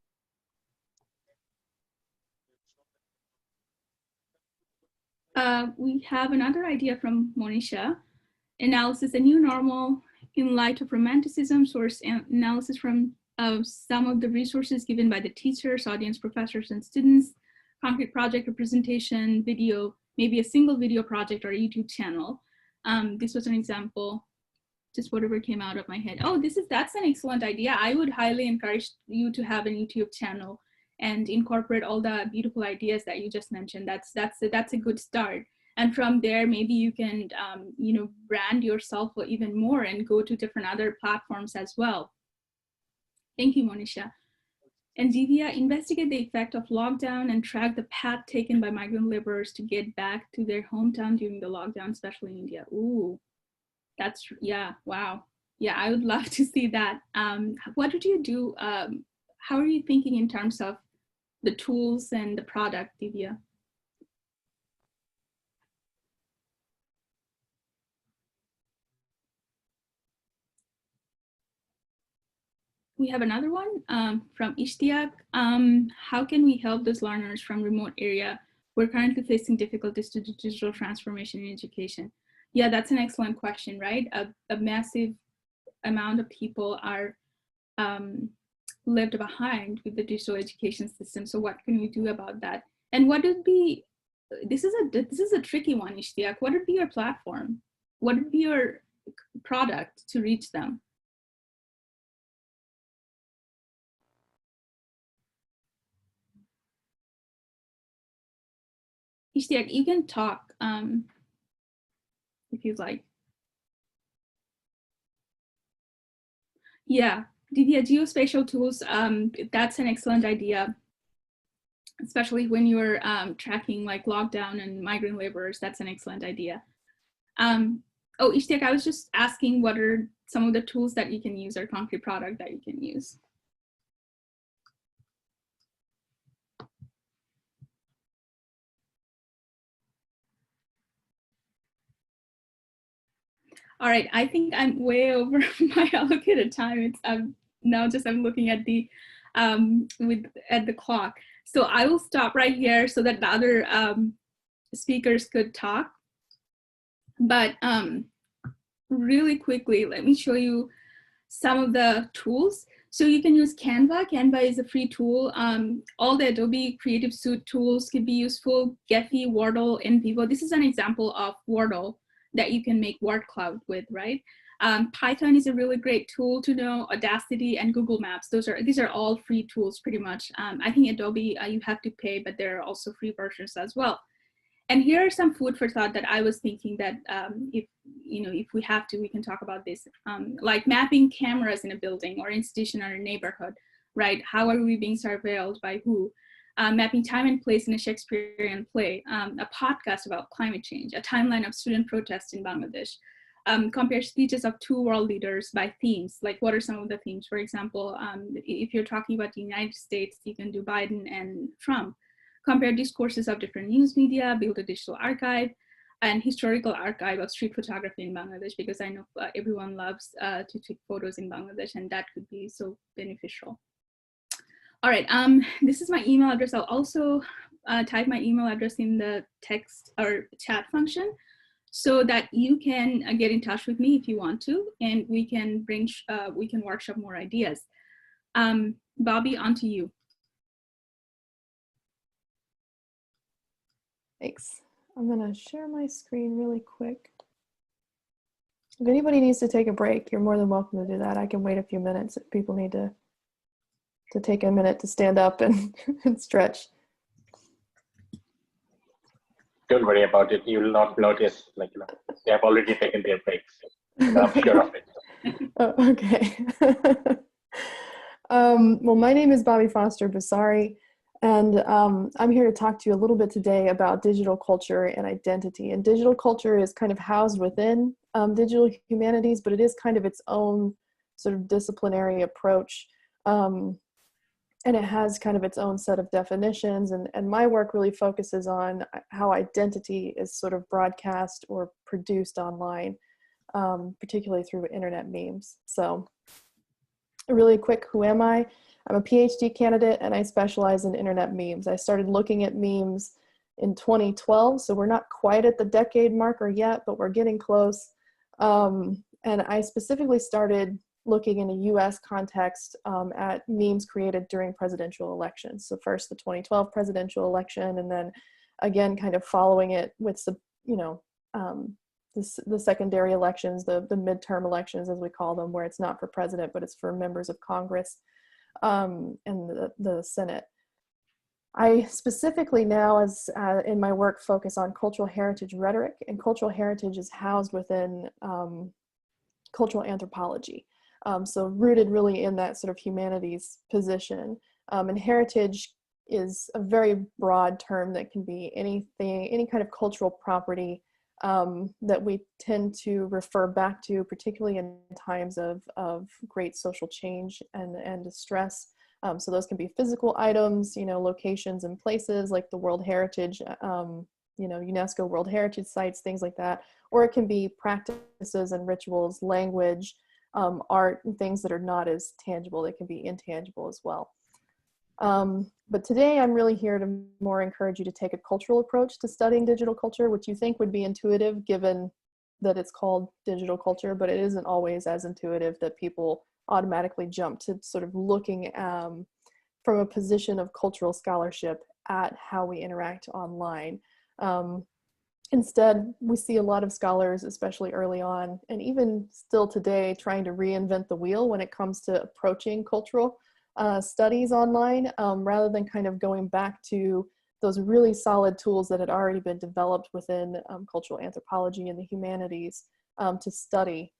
We have another idea from Monisha. Analysis, a new normal in light of romanticism, source analysis from some of the resources given by the teachers, audience, professors, and students, concrete project representation, video, maybe a single video project or a YouTube channel. This was an example, just whatever came out of my head. Oh, that's an excellent idea. I would highly encourage you to have a YouTube channel and incorporate all the beautiful ideas that you just mentioned. That's a good start. And from there, maybe you can, brand yourself even more and go to different other platforms as well. Thank you, Monisha. And Divya, investigate the effect of lockdown and track the path taken by migrant laborers to get back to their hometown during the lockdown, especially in India. Ooh, wow. Yeah, I would love to see that. What did you do? How are you thinking in terms of the tools and the product, Divya? We have another one from Ishtiaq. How can we help those learners from remote area who are currently facing difficulties to do digital transformation in education? Yeah, that's an excellent question, right? A massive amount of people are left behind with the digital education system. So what can we do about that? And what would be, this is a tricky one, Ishtiaq. What would be your platform? What would be your product to reach them? Ishtiaq, you can talk if you'd like. Yeah, Divya, geospatial tools, that's an excellent idea, especially when you're tracking like lockdown and migrant laborers. That's an excellent idea. Oh, Ishtiaq, I was just asking what are some of the tools that you can use or concrete product that you can use? All right, I think I'm way over my allocated time. I'm looking at the at the clock. So I will stop right here so that the other speakers could talk. But really quickly, let me show you some of the tools. So you can use Canva. Canva is a free tool. All the Adobe Creative Suite tools can be useful. Gephi, Wordle, and Vivo. This is an example of Wordle. that you can make word cloud with, right? Python is a really great tool to know. Audacity and Google Maps, these are all free tools pretty much. I think Adobe, you have to pay, but there are also free versions as well. And here are some food for thought that I was thinking that if we have to, we can talk about this. Like mapping cameras in a building or institution or a neighborhood, right? How are we being surveilled by who? Mapping time and place in a Shakespearean play, a podcast about climate change, a timeline of student protests in Bangladesh. Compare speeches of two world leaders by themes, like what are some of the themes? For example, if you're talking about the United States, you can do Biden and Trump. Compare discourses of different news media, build a digital archive, and historical archive of street photography in Bangladesh, because I know everyone loves to take photos in Bangladesh, and that could be so beneficial. All right, this is my email address. I'll also type my email address in the text or chat function so that you can get in touch with me if you want to, and we can workshop more ideas. Bobbie, on to you. Thanks. I'm gonna share my screen really quick. If anybody needs to take a break, you're more than welcome to do that. I can wait a few minutes if people need to take a minute to stand up and, and stretch. Don't worry about it. You will not notice, like, they have already taken their breaks. I'm sure of it. Oh, okay. Well, my name is Bobbie Foster-Bhusari, and I'm here to talk to you a little bit today about digital culture and identity. And digital culture is kind of housed within digital humanities, but it is kind of its own sort of disciplinary approach. And it has kind of its own set of definitions. And my work really focuses on how identity is sort of broadcast or produced online, particularly through internet memes. So really quick, who am I? I'm a PhD candidate and I specialize in internet memes. I started looking at memes in 2012, so we're not quite at the decade marker yet, but we're getting close. And I specifically started looking in a US context at memes created during presidential elections. So first the 2012 presidential election, and then again kind of following it with some, the secondary elections, the midterm elections as we call them, where it's not for president, but it's for members of Congress and the Senate. I specifically now, as in my work, focus on cultural heritage rhetoric, and cultural heritage is housed within cultural anthropology. So rooted really in that sort of humanities position. And heritage is a very broad term that can be anything, any kind of cultural property that we tend to refer back to, particularly in times of great social change and distress. So those can be physical items, locations and places like the World Heritage, UNESCO World Heritage sites, things like that. Or it can be practices and rituals, language, art, and things that are not as tangible. They can be intangible as well. But today I'm really here to more encourage you to take a cultural approach to studying digital culture, which you think would be intuitive given that it's called digital culture, but it isn't always as intuitive that people automatically jump to sort of looking from a position of cultural scholarship at how we interact online. Instead, we see a lot of scholars, especially early on, and even still today, trying to reinvent the wheel when it comes to approaching cultural studies online, rather than kind of going back to those really solid tools that had already been developed within cultural anthropology and the humanities to study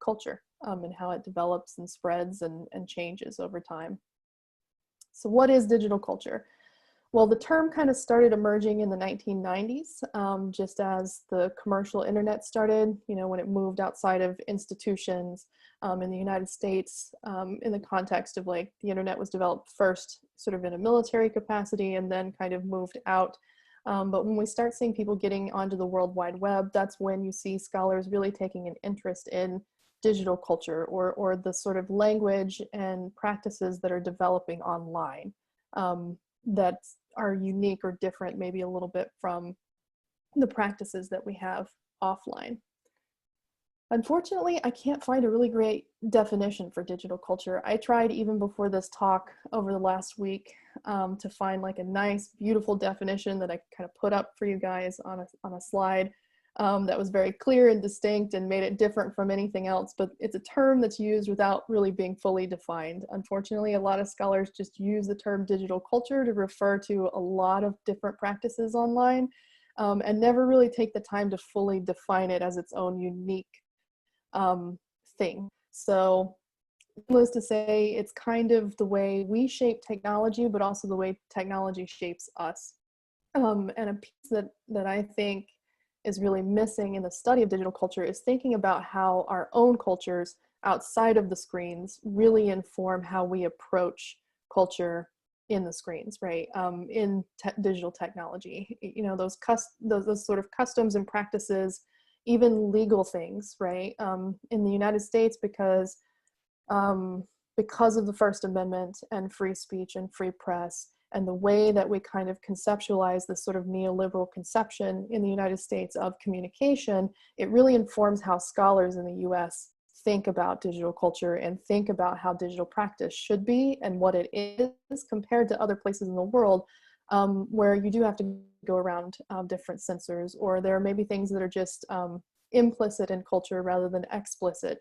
culture and how it develops and spreads and changes over time. So what is digital culture? Well, the term kind of started emerging in the 1990s, just as the commercial internet started, when it moved outside of institutions in the United States, in the context of like the internet was developed first sort of in a military capacity and then kind of moved out. But when we start seeing people getting onto the World Wide Web, that's when you see scholars really taking an interest in digital culture or the sort of language and practices that are developing online. That are unique or different maybe a little bit from the practices that we have offline. Unfortunately, I can't find a really great definition for digital culture. I tried even before this talk over the last week to find like a nice, beautiful definition that I kind of put up for you guys on a slide. that was very clear and distinct and made it different from anything else, but it's a term that's used without really being fully defined. Unfortunately, a lot of scholars just use the term digital culture to refer to a lot of different practices online, and never really take the time to fully define it as its own unique thing. So needless to say, it's kind of the way we shape technology, but also the way technology shapes us. And a piece that I think is really missing in the study of digital culture is thinking about how our own cultures outside of the screens really inform how we approach culture in the screens, right? In digital technology, you know, those sort of customs and practices, even legal things, right? In the United States, because of the First Amendment and free speech and free press, and the way that we kind of conceptualize this sort of neoliberal conception in the United States of communication, it really informs how scholars in the US think about digital culture and think about how digital practice should be and what it is compared to other places in the world, where you do have to go around different censors, or there are maybe things that are just implicit in culture rather than explicit.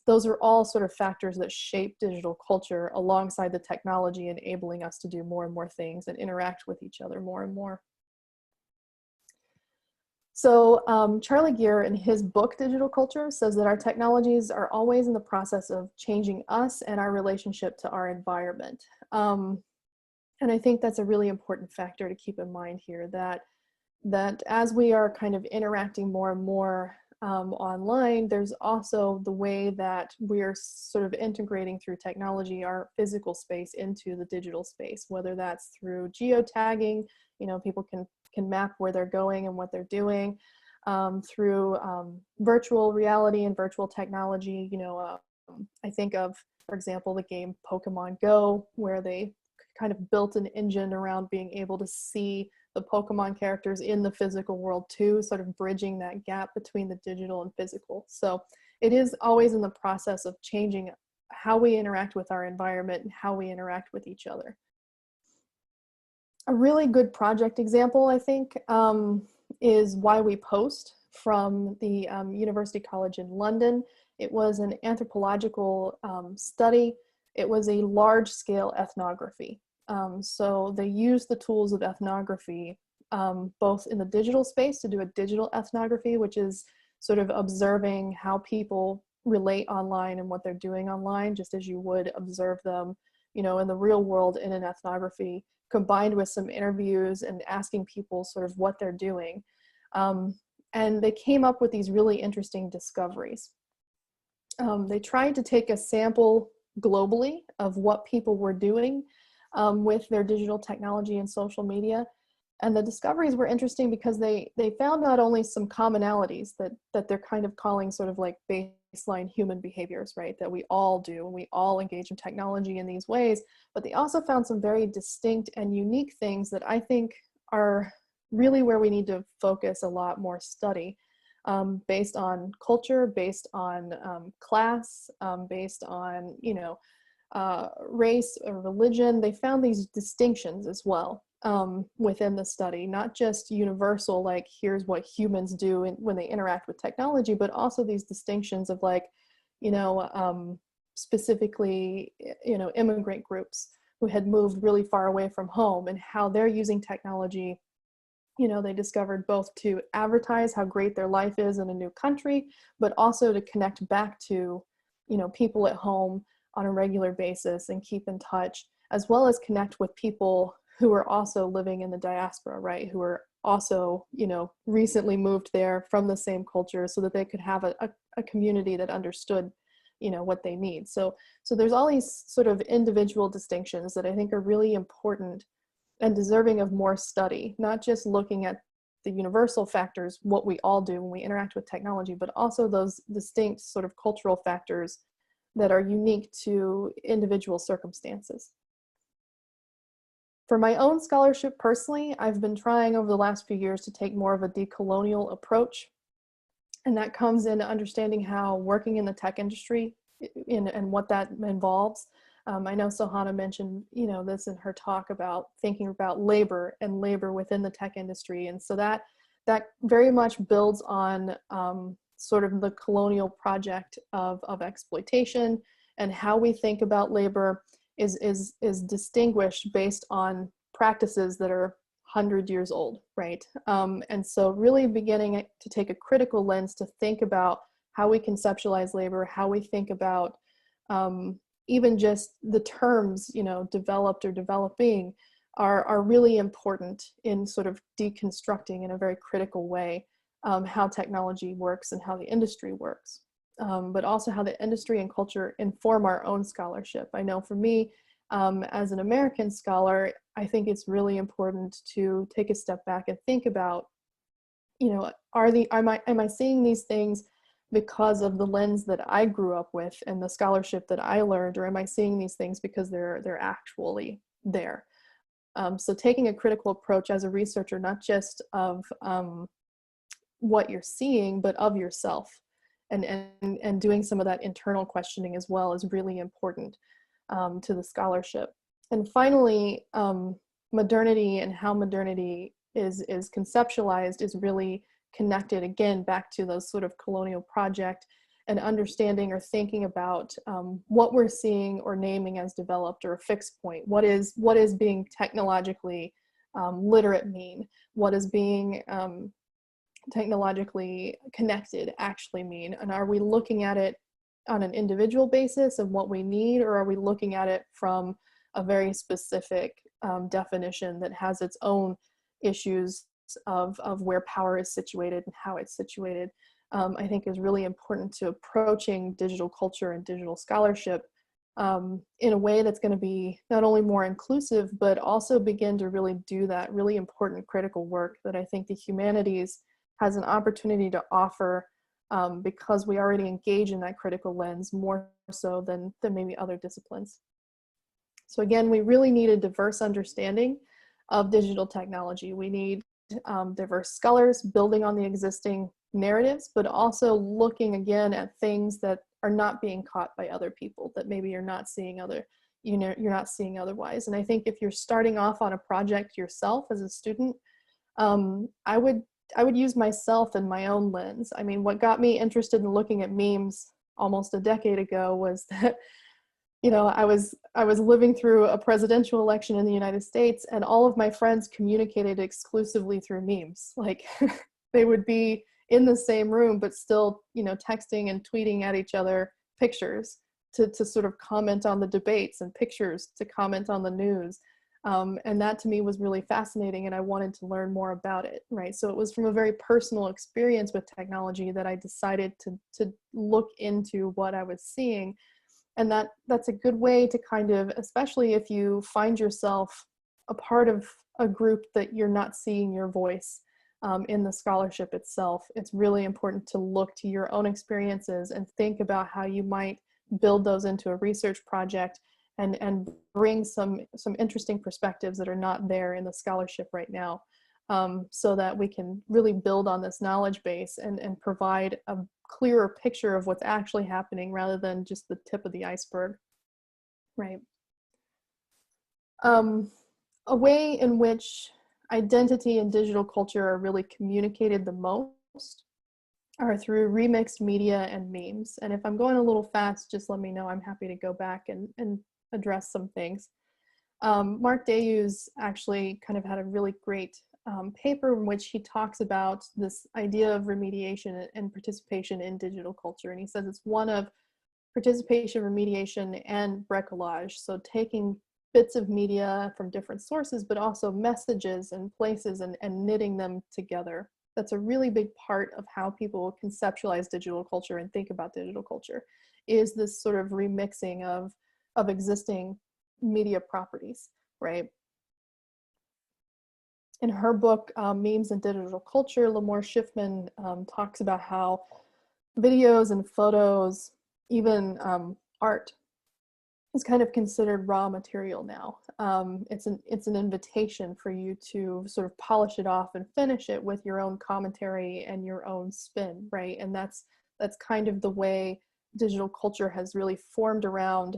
Those are all sort of factors that shape digital culture alongside the technology, enabling us to do more and more things and interact with each other more and more. So Charlie Geer, in his book, Digital Culture, says that our technologies are always in the process of changing us and our relationship to our environment. And I think that's a really important factor to keep in mind here, that as we are kind of interacting more and more online, there's also the way that we're sort of integrating through technology our physical space into the digital space, whether that's through geotagging, you know, people can map where they're going and what they're doing, through virtual reality and virtual technology. You know, I think of, for example, the game Pokemon Go, where they kind of built an engine around being able to see the Pokemon characters in the physical world too, sort of bridging that gap between the digital and physical. So it is always in the process of changing how we interact with our environment and how we interact with each other. A really good project example, I think, is Why We Post from the University College in London. It was an anthropological study. It was a large-scale ethnography. So they used the tools of ethnography, both in the digital space to do a digital ethnography, which is sort of observing how people relate online and what they're doing online, just as you would observe them, you know, in the real world in an ethnography, combined with some interviews and asking people sort of what they're doing. And they came up with these really interesting discoveries. They tried to take a sample globally of what people were doing with their digital technology and social media. And the discoveries were interesting because they found not only some commonalities that they're kind of calling sort of like baseline human behaviors, right, that we all do, and we all engage in technology in these ways, but they also found some very distinct and unique things that I think are really where we need to focus a lot more study, based on culture, based on class, based on, you know, race or religion. They found these distinctions as well within the study, not just universal, like here's what humans do when they interact with technology, but also these distinctions of, like, you know, specifically, you know, immigrant groups who had moved really far away from home and how they're using technology. You know, they discovered both to advertise how great their life is in a new country, but also to connect back to, you know, people at home on a regular basis and keep in touch, as well as connect with people who are also living in the diaspora, right? Who are also, you know, recently moved there from the same culture, so that they could have a community that understood, you know, what they need. So there's all these sort of individual distinctions that I think are really important and deserving of more study, not just looking at the universal factors, what we all do when we interact with technology, but also those distinct sort of cultural factors that are unique to individual circumstances. For my own scholarship personally, I've been trying over the last few years to take more of a decolonial approach. And that comes into understanding how working in the tech industry and what that involves. I know Sohana mentioned, you know, this in her talk about thinking about labor and labor within the tech industry. And so that that very much builds on sort of the colonial project of exploitation, and how we think about labor is distinguished based on practices that are 100 years old, right? And so really beginning to take a critical lens to think about how we conceptualize labor, how we think about even just the terms, you know, developed or developing, are really important in sort of deconstructing in a very critical way how technology works and how the industry works, but also how the industry and culture inform our own scholarship. I know for me, as an American scholar, I think it's really important to take a step back and think about, you know, am I seeing these things because of the lens that I grew up with and the scholarship that I learned, or am I seeing these things because they're actually there? So taking a critical approach as a researcher, not just of what you're seeing, but of yourself, and doing some of that internal questioning as well is really important to the scholarship. And finally, modernity and how modernity is conceptualized is really connected again back to those sort of colonial project and understanding or thinking about what we're seeing or naming as developed or a fixed point. What is being technologically literate mean? What is being technologically connected actually mean? And are we looking at it on an individual basis of what we need, or are we looking at it from a very specific definition that has its own issues of where power is situated and how it's situated? I think is really important to approaching digital culture and digital scholarship in a way that's going to be not only more inclusive, but also begin to really do that really important critical work that I think the humanities has an opportunity to offer, because we already engage in that critical lens more so than maybe other disciplines. So again, we really need a diverse understanding of digital technology. We need diverse scholars building on the existing narratives, but also looking again at things that are not being caught by other people, that maybe you're not seeing you're not seeing otherwise. And I think if you're starting off on a project yourself as a student, I would use myself and my own lens. I mean, what got me interested in looking at memes almost a decade ago was that, you know, I was living through a presidential election in the United States, and all of my friends communicated exclusively through memes. Like they would be in the same room, but still, you know, texting and tweeting at each other pictures to sort of comment on the debates, and pictures to comment on the news. And that to me was really fascinating, and I wanted to learn more about it, right? So it was from a very personal experience with technology that I decided to look into what I was seeing. And that's a good way to kind of, especially if you find yourself a part of a group that you're not seeing your voice in the scholarship itself, it's really important to look to your own experiences and think about how you might build those into a research project and bring some interesting perspectives that are not there in the scholarship right now, so that we can really build on this knowledge base and provide a clearer picture of what's actually happening rather than just the tip of the iceberg, right? A way in which identity and digital culture are really communicated the most are through remixed media and memes. And if I'm going a little fast, just let me know. I'm happy to go back and address some things. Mark Dayus actually kind of had a really great paper in which he talks about this idea of remediation and participation in digital culture. And he says it's one of participation, remediation, and bricolage. So taking bits of media from different sources, but also messages and places and knitting them together. That's a really big part of how people conceptualize digital culture and think about digital culture, is this sort of remixing of existing media properties, right? In her book, Memes and Digital Culture, Limor Schiffman talks about how videos and photos, even art, is kind of considered raw material now. It's an invitation for you to sort of polish it off and finish it with your own commentary and your own spin, right? And that's kind of the way digital culture has really formed around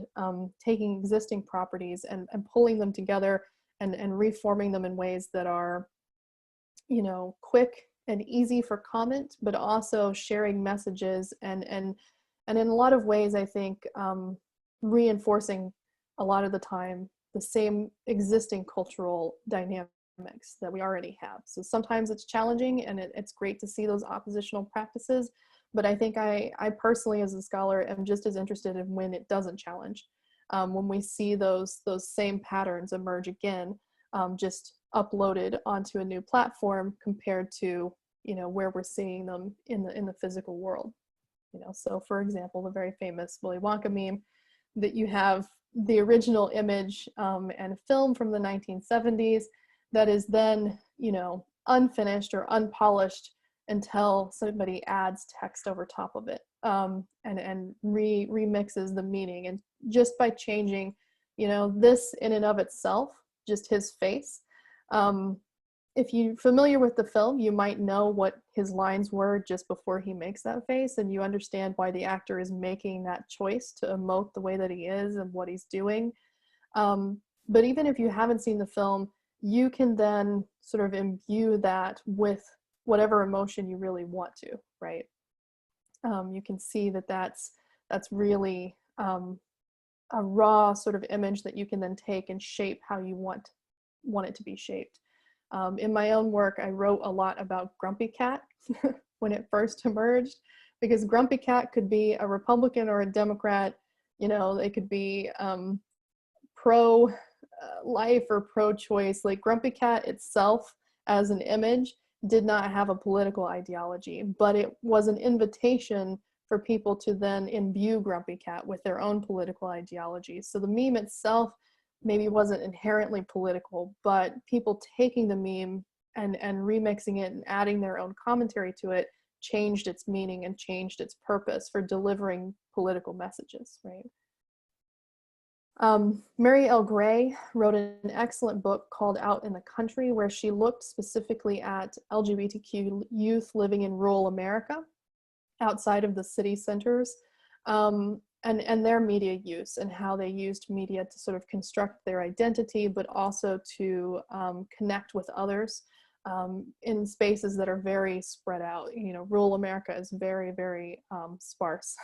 taking existing properties and pulling them together and reforming them in ways that are, you know, quick and easy for comment, but also sharing messages and in a lot of ways, I think, reinforcing a lot of the time the same existing cultural dynamics that we already have. So sometimes it's challenging, and it's great to see those oppositional practices, but I think I personally as a scholar am just as interested in when it doesn't challenge, when we see those same patterns emerge again, just uploaded onto a new platform compared to, you know, where we're seeing them in the physical world. You know, so for example, the very famous Willy Wonka meme, that you have the original image and film from the 1970s that is then, you know, unfinished or unpolished until somebody adds text over top of it, and remixes the meaning. And just by changing, you know, this in and of itself, just his face, if you're familiar with the film, you might know what his lines were just before he makes that face, and you understand why the actor is making that choice to emote the way that he is and what he's doing. But even if you haven't seen the film, you can then sort of imbue that with whatever emotion you really want to, right? You can see that that's really a raw sort of image that you can then take and shape how you want it to be shaped. In my own work, I wrote a lot about Grumpy Cat when it first emerged, because Grumpy Cat could be a Republican or a Democrat. You know, they could be pro-life or pro-choice. Like, Grumpy Cat itself as an image did not have a political ideology, but it was an invitation for people to then imbue Grumpy Cat with their own political ideologies. So the meme itself maybe wasn't inherently political, but people taking the meme and remixing it and adding their own commentary to it changed its meaning and changed its purpose for delivering political messages, right? Mary L. Gray wrote an excellent book called Out in the Country, where she looked specifically at LGBTQ youth living in rural America outside of the city centers, and their media use and how they used media to sort of construct their identity, but also to connect with others in spaces that are very spread out. You know, rural America is very, very sparse.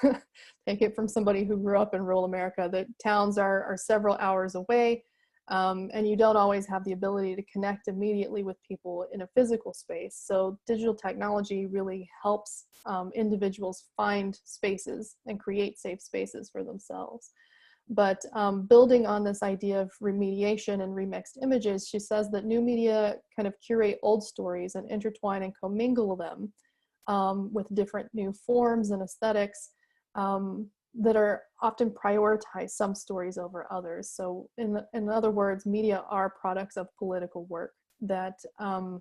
Take it from somebody who grew up in rural America. The towns are several hours away, and you don't always have the ability to connect immediately with people in a physical space. So digital technology really helps individuals find spaces and create safe spaces for themselves. But building on this idea of remediation and remixed images, she says that new media kind of curate old stories and intertwine and commingle them with different new forms and aesthetics that are often prioritize some stories over others. So in other words, media are products of political work. That the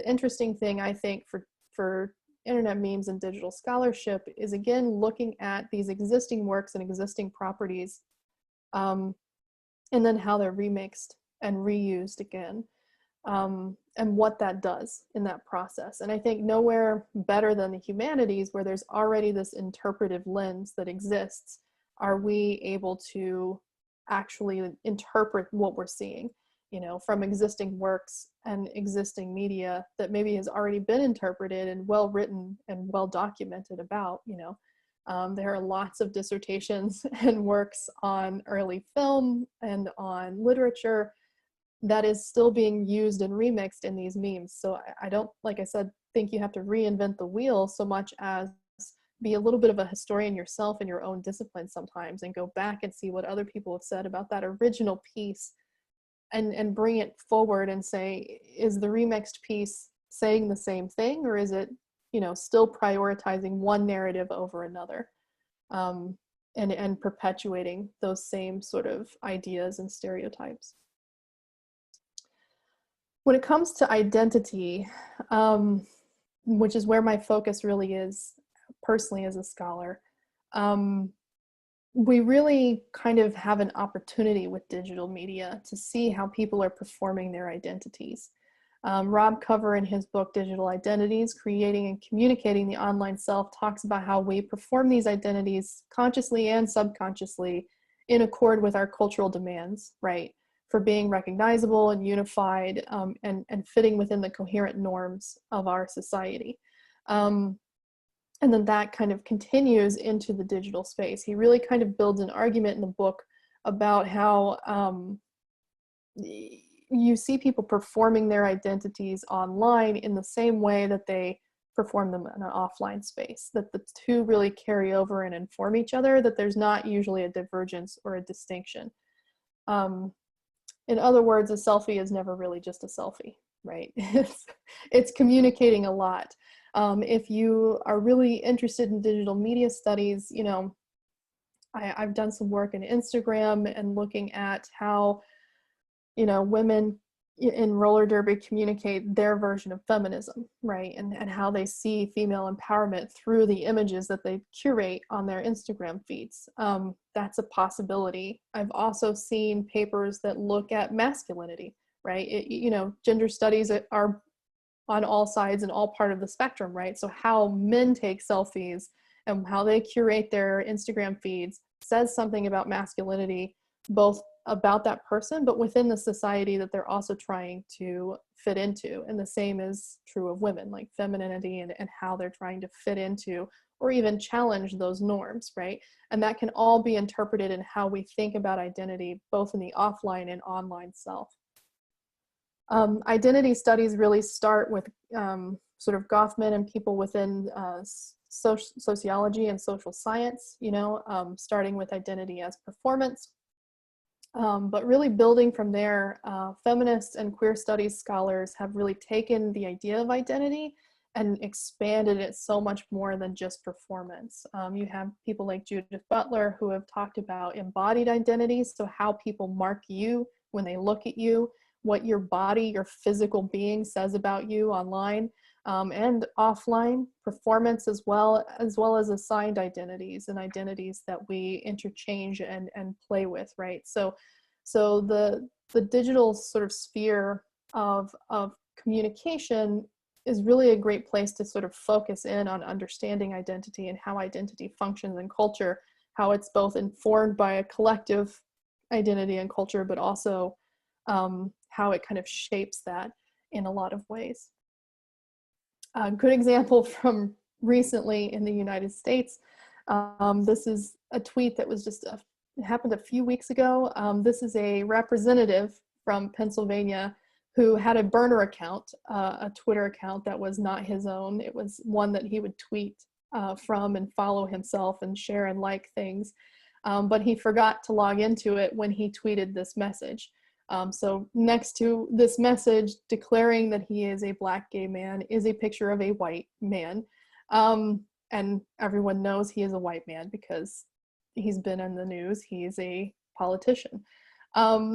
interesting thing, I think, for internet memes and digital scholarship is, again, looking at these existing works and existing properties, and then how they're remixed and reused again, and what that does in that process. And I think nowhere better than the humanities, where there's already this interpretive lens that exists, are we able to actually interpret what we're seeing, you know, from existing works and existing media that maybe has already been interpreted and well written and well documented about. You know, there are lots of dissertations and works on early film and on literature that is still being used and remixed in these memes. So I don't, like I said, think you have to reinvent the wheel so much as be a little bit of a historian yourself in your own discipline sometimes, and go back and see what other people have said about that original piece, and bring it forward and say, is the remixed piece saying the same thing, or is it, you know, still prioritizing one narrative over another, and perpetuating those same sort of ideas and stereotypes. When it comes to identity, which is where my focus really is personally as a scholar, we really kind of have an opportunity with digital media to see how people are performing their identities. Rob Cover, in his book, Digital Identities, Creating and Communicating the Online Self, talks about how we perform these identities consciously and subconsciously in accord with our cultural demands, right? for being recognizable and unified, and fitting within the coherent norms of our society. And then that kind of continues into the digital space. He really kind of builds an argument in the book about how you see people performing their identities online in the same way that they perform them in an offline space, that the two really carry over and inform each other, that there's not usually a divergence or a distinction. In other words, a selfie is never really just a selfie, right? It's communicating a lot. If you are really interested in digital media studies, you know, I've done some work in Instagram and looking at how, you know, women in roller derby communicate their version of feminism, right? And how they see female empowerment through the images that they curate on their Instagram feeds. That's a possibility. I've also seen papers that look at masculinity, right? You know, gender studies are on all sides and all part of the spectrum, right? So how men take selfies and how they curate their Instagram feeds says something about masculinity, both about that person, but within the society that they're also trying to fit into. And the same is true of women, like femininity and how they're trying to fit into or even challenge those norms, right? And that can all be interpreted in how we think about identity, both in the offline and online self. Identity studies really start with sort of Goffman and people within sociology and social science, you know, starting with identity as performance. But really building from there, feminists and queer studies scholars have really taken the idea of identity and expanded it so much more than just performance. You have people like Judith Butler who have talked about embodied identities, so how people mark you when they look at you, what your body, your physical being says about you online and offline, performance as well as assigned identities and identities that we interchange and play with, right? So the digital sort of sphere of communication is really a great place to sort of focus in on understanding identity and how identity functions in culture, how it's both informed by a collective identity and culture, but also how it kind of shapes that in a lot of ways. A good example from recently in the United States, this is a tweet that was just, it happened a few weeks ago. This is a representative from Pennsylvania who had a burner account, a Twitter account that was not his own. It was one that he would tweet from and follow himself and share and like things. But he forgot to log into it when he tweeted this message. So next to this message declaring that he is a Black gay man is a picture of a white man. And everyone knows he is a white man because he's been in the news. He is a politician.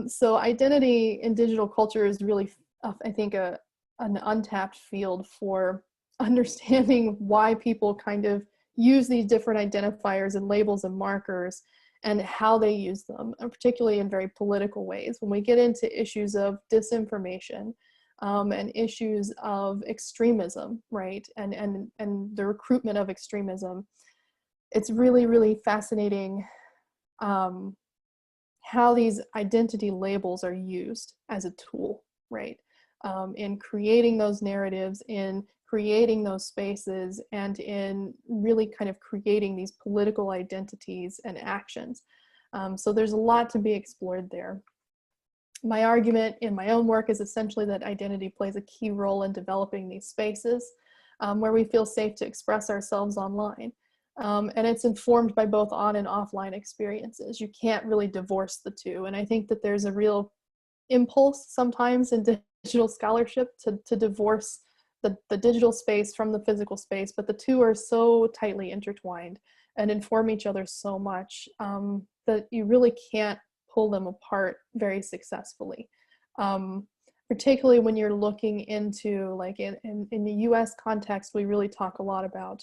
So identity in digital culture is really, I think, an untapped field for understanding why people kind of use these different identifiers and labels and markers and how they use them, and particularly in very political ways. When we get into issues of disinformation and issues of extremism, right, and the recruitment of extremism, it's really, really fascinating how these identity labels are used as a tool, right, in creating those narratives, in creating those spaces, and in really kind of creating these political identities and actions. So there's a lot to be explored there. My argument in my own work is essentially that identity plays a key role in developing these spaces where we feel safe to express ourselves online. And it's informed by both on and offline experiences. You can't really divorce the two. And I think that there's a real impulse sometimes in digital scholarship to divorce the digital space from the physical space, but the two are so tightly intertwined and inform each other so much that you really can't pull them apart very successfully. Particularly when you're looking into, like in the US context, we really talk a lot about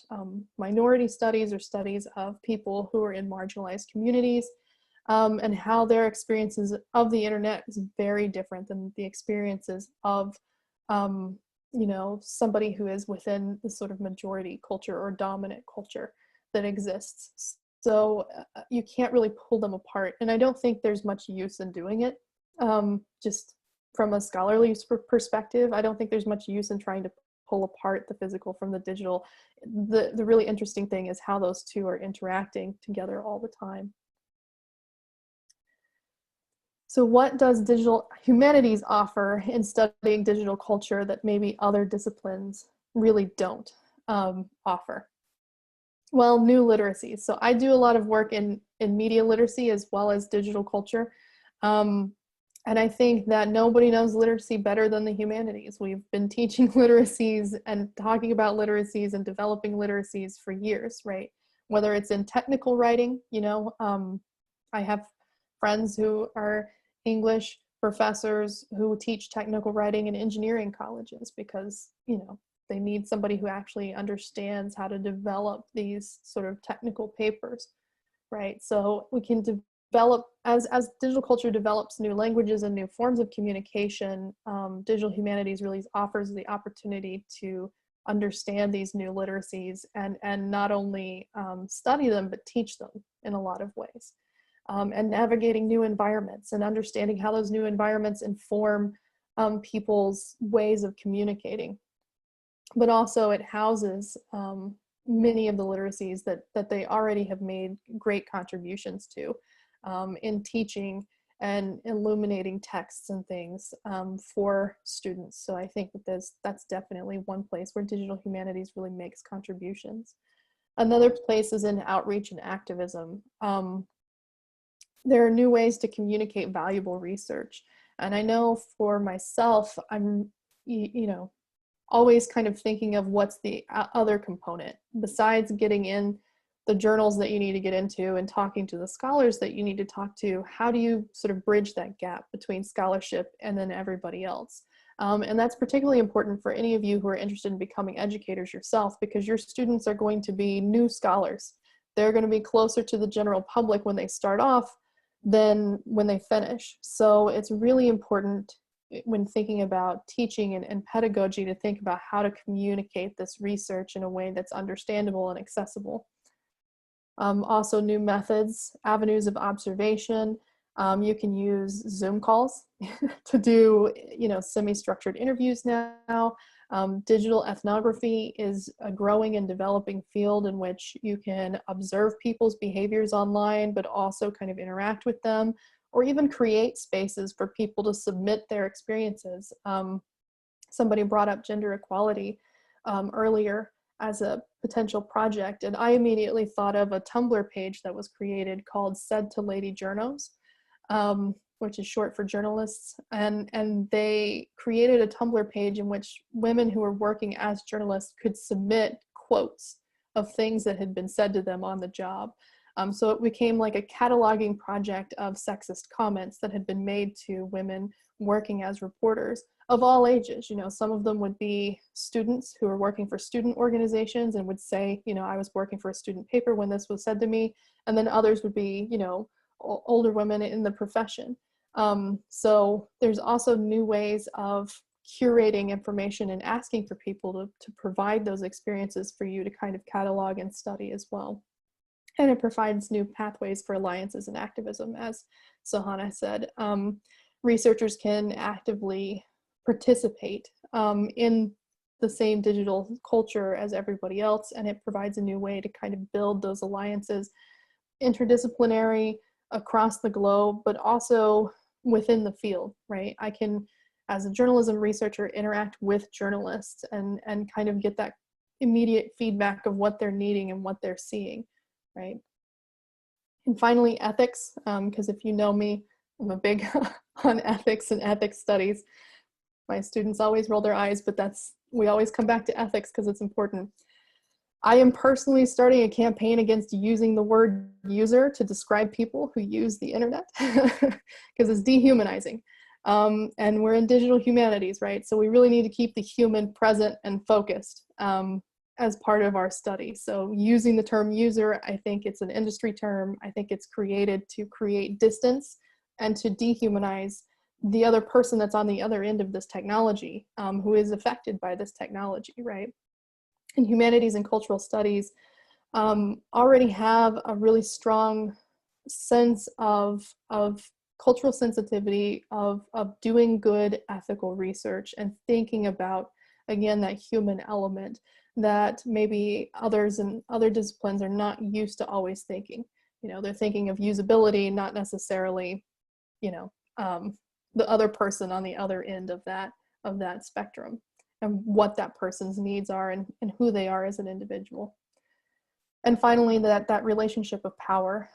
minority studies or studies of people who are in marginalized communities and how their experiences of the internet is very different than the experiences of you know, somebody who is within the sort of majority culture or dominant culture that exists. So you can't really pull them apart. And I don't think there's much use in doing it. just from a scholarly perspective. I don't think there's much use in trying to pull apart the physical from the digital. The really interesting thing is how those two are interacting together all the time. So what does digital humanities offer in studying digital culture that maybe other disciplines really don't offer? Well, new literacies. So I do a lot of work in media literacy as well as digital culture. And I think that nobody knows literacy better than the humanities. We've been teaching literacies and talking about literacies and developing literacies for years, right? Whether it's in technical writing, you know, I have friends who are English professors who teach technical writing in engineering colleges because, you know, they need somebody who actually understands how to develop these sort of technical papers, right? So we can develop, as digital culture develops new languages and new forms of communication, digital humanities really offers the opportunity to understand these new literacies and not only study them, but teach them in a lot of ways. And navigating new environments and understanding how those new environments inform people's ways of communicating. But also it houses many of the literacies that they already have made great contributions to in teaching and illuminating texts and things for students. So I think that that's definitely one place where digital humanities really makes contributions. Another place is in outreach and activism. There are new ways to communicate valuable research. And I know for myself, I'm, you know, always kind of thinking of what's the other component besides getting in the journals that you need to get into and talking to the scholars that you need to talk to. How do you sort of bridge that gap between scholarship and then everybody else? And that's particularly important for any of you who are interested in becoming educators yourself, because your students are going to be new scholars. They're going to be closer to the general public when they start off than when they finish. So it's really important when thinking about teaching and pedagogy to think about how to communicate this research in a way that's understandable and accessible. Also new methods, avenues of observation. You can use Zoom calls to do, you know, semi-structured interviews now. Digital ethnography is a growing and developing field in which you can observe people's behaviors online, but also kind of interact with them, or even create spaces for people to submit their experiences. Somebody brought up gender equality earlier as a potential project, and I immediately thought of a Tumblr page that was created called Said to Lady Journos, which is short for journalists, and they created a Tumblr page in which women who were working as journalists could submit quotes of things that had been said to them on the job. So it became like a cataloging project of sexist comments that had been made to women working as reporters of all ages. You know, some of them would be students who were working for student organizations and would say, you know, I was working for a student paper when this was said to me. And then others would be, you know, older women in the profession. So there's also new ways of curating information and asking for people to provide those experiences for you to kind of catalog and study as well. And it provides new pathways for alliances and activism, as Sohana said. Researchers can actively participate in the same digital culture as everybody else, and it provides a new way to kind of build those alliances, interdisciplinary, across the globe, but also within the field, right? I can, as a journalism researcher, interact with journalists and kind of get that immediate feedback of what they're needing and what they're seeing. Right. And finally, ethics, because if you know me, I'm a big on ethics and ethics studies. My students always roll their eyes, but we always come back to ethics because it's important. I am personally starting a campaign against using the word user to describe people who use the internet because it's dehumanizing. And we're in digital humanities, right? So we really need to keep the human present and focused. As part of our study. So using the term user, I think it's an industry term. I think it's created to create distance and to dehumanize the other person that's on the other end of this technology, who is affected by this technology, right? And humanities and cultural studies already have a really strong sense of cultural sensitivity of doing good ethical research and thinking about, again, that human element that maybe others in other disciplines are not used to always thinking. You know, they're thinking of usability, not necessarily, you know, the other person on the other end of that spectrum, and what that person's needs are, and who they are as an individual. And finally, that relationship of power,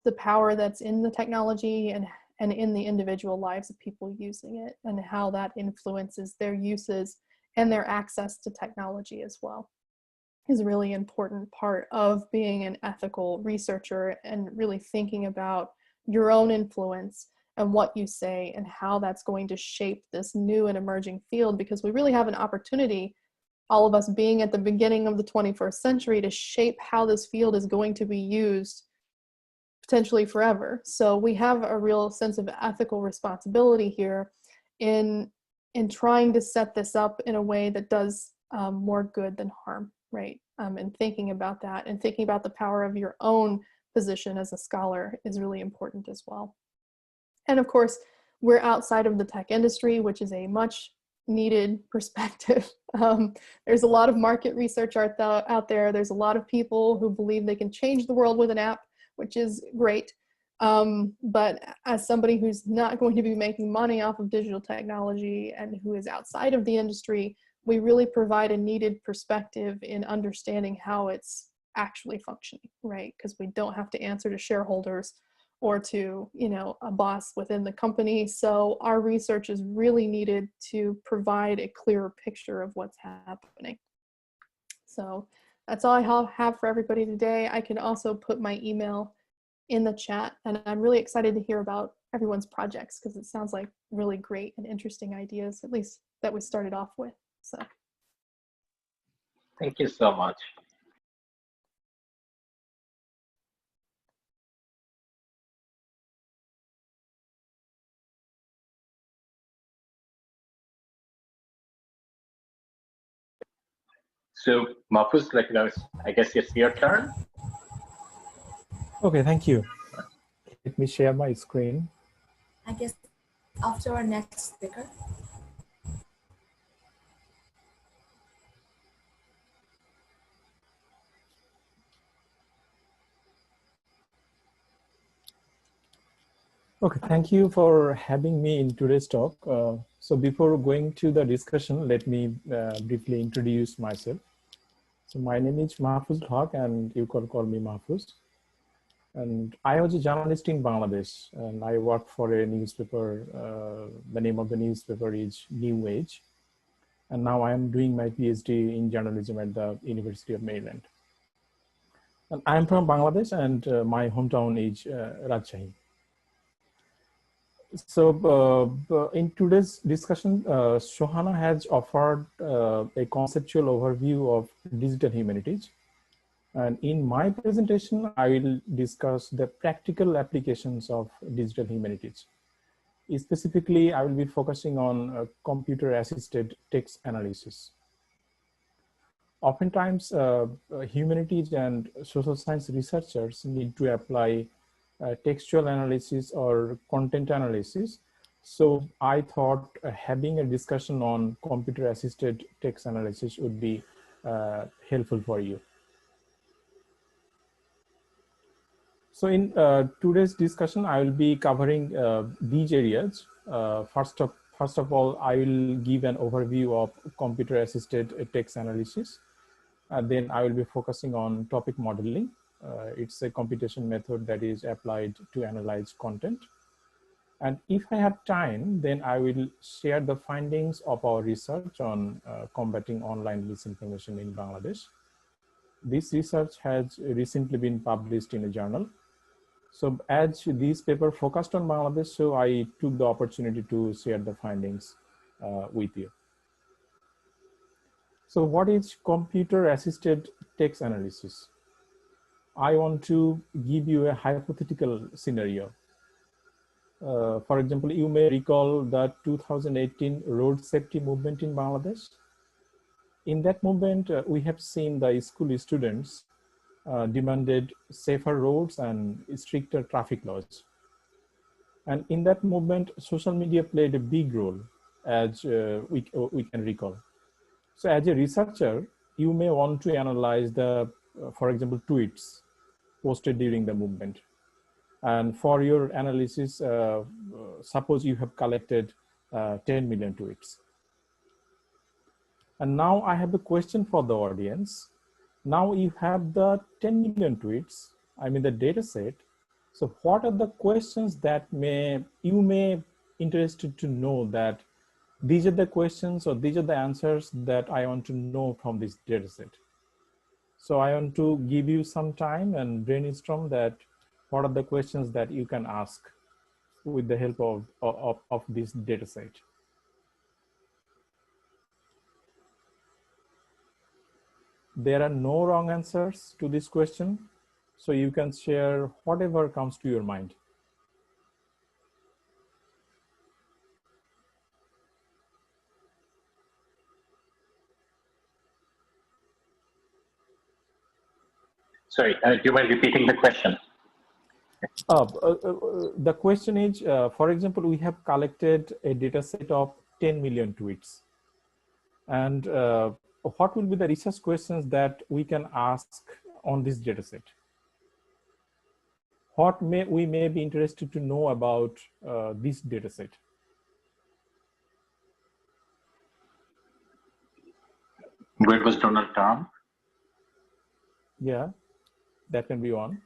the power that's in the technology and in the individual lives of people using it, and how that influences their uses and their access to technology as well, is a really important part of being an ethical researcher, and really thinking about your own influence and what you say and how that's going to shape this new and emerging field, because we really have an opportunity, all of us being at the beginning of the 21st century, to shape how this field is going to be used potentially forever. So we have a real sense of ethical responsibility here in trying to set this up in a way that does more good than harm, right? And thinking about that, and thinking about the power of your own position as a scholar is really important as well. And of course, we're outside of the tech industry, which is a much needed perspective. There's a lot of market research out there. There's a lot of people who believe they can change the world with an app, which is great. But as somebody who's not going to be making money off of digital technology and who is outside of the industry, we really provide a needed perspective in understanding how it's actually functioning, right? Because we don't have to answer to shareholders or to, you know, a boss within the company. So our research is really needed to provide a clearer picture of what's happening. So that's all I have for everybody today. I can also put my email in the chat, and I'm really excited to hear about everyone's projects, because it sounds like really great and interesting ideas, at least that we started off with. So thank you so much. So Mahfuz, like, you know, I guess it's your turn. Okay, thank you. Let me share my screen. I guess after our next speaker. Okay, thank you for having me in today's talk. So before going to the discussion, let me briefly introduce myself. So my name is Mahfuzul Haque, and you can call me Mahfuz. And I was a journalist in Bangladesh, and I worked for a newspaper. The name of the newspaper is New Age. And now I am doing my PhD in journalism at the University of Maryland. And I am from Bangladesh, and my hometown is Rajshahi. So in today's discussion, Sohana has offered a conceptual overview of digital humanities. And in my presentation, I will discuss the practical applications of digital humanities. Specifically, I will be focusing on computer-assisted text analysis. Oftentimes, humanities and social science researchers need to apply textual analysis or content analysis. So I thought having a discussion on computer-assisted text analysis would be helpful for you. So in today's discussion, I will be covering these areas. First of all, I will give an overview of computer-assisted text analysis. Then I will be focusing on topic modeling. It's a computation method that is applied to analyze content. And if I have time, then I will share the findings of our research on combating online misinformation in Bangladesh. This research has recently been published in a journal. So as this paper focused on Bangladesh, so I took the opportunity to share the findings with you. So what is computer-assisted text analysis? I want to give you a hypothetical scenario. For example, you may recall the 2018 road safety movement in Bangladesh. In that movement, we have seen the school students demanded safer roads and stricter traffic laws. And in that movement, social media played a big role, as we can recall. So as a researcher, you may want to analyze the, for example, tweets posted during the movement. And for your analysis, suppose you have collected 10 million tweets. And now I have a question for the audience. Now you have the 10 million tweets, I mean the data set. So what are the questions that you may interested to know, that these are the questions or these are the answers that I want to know from this data set? So I want to give you some time and brainstorm that what are the questions that you can ask with the help of this data set. There are no wrong answers to this question, so you can share whatever comes to your mind. Sorry, do you mind repeating the question? The question is, for example, we have collected a data set of 10 million tweets. And what will be the research questions that we can ask on this data set? What we may be interested to know about this data set? Where was Donald Trump? Yeah, that can be one.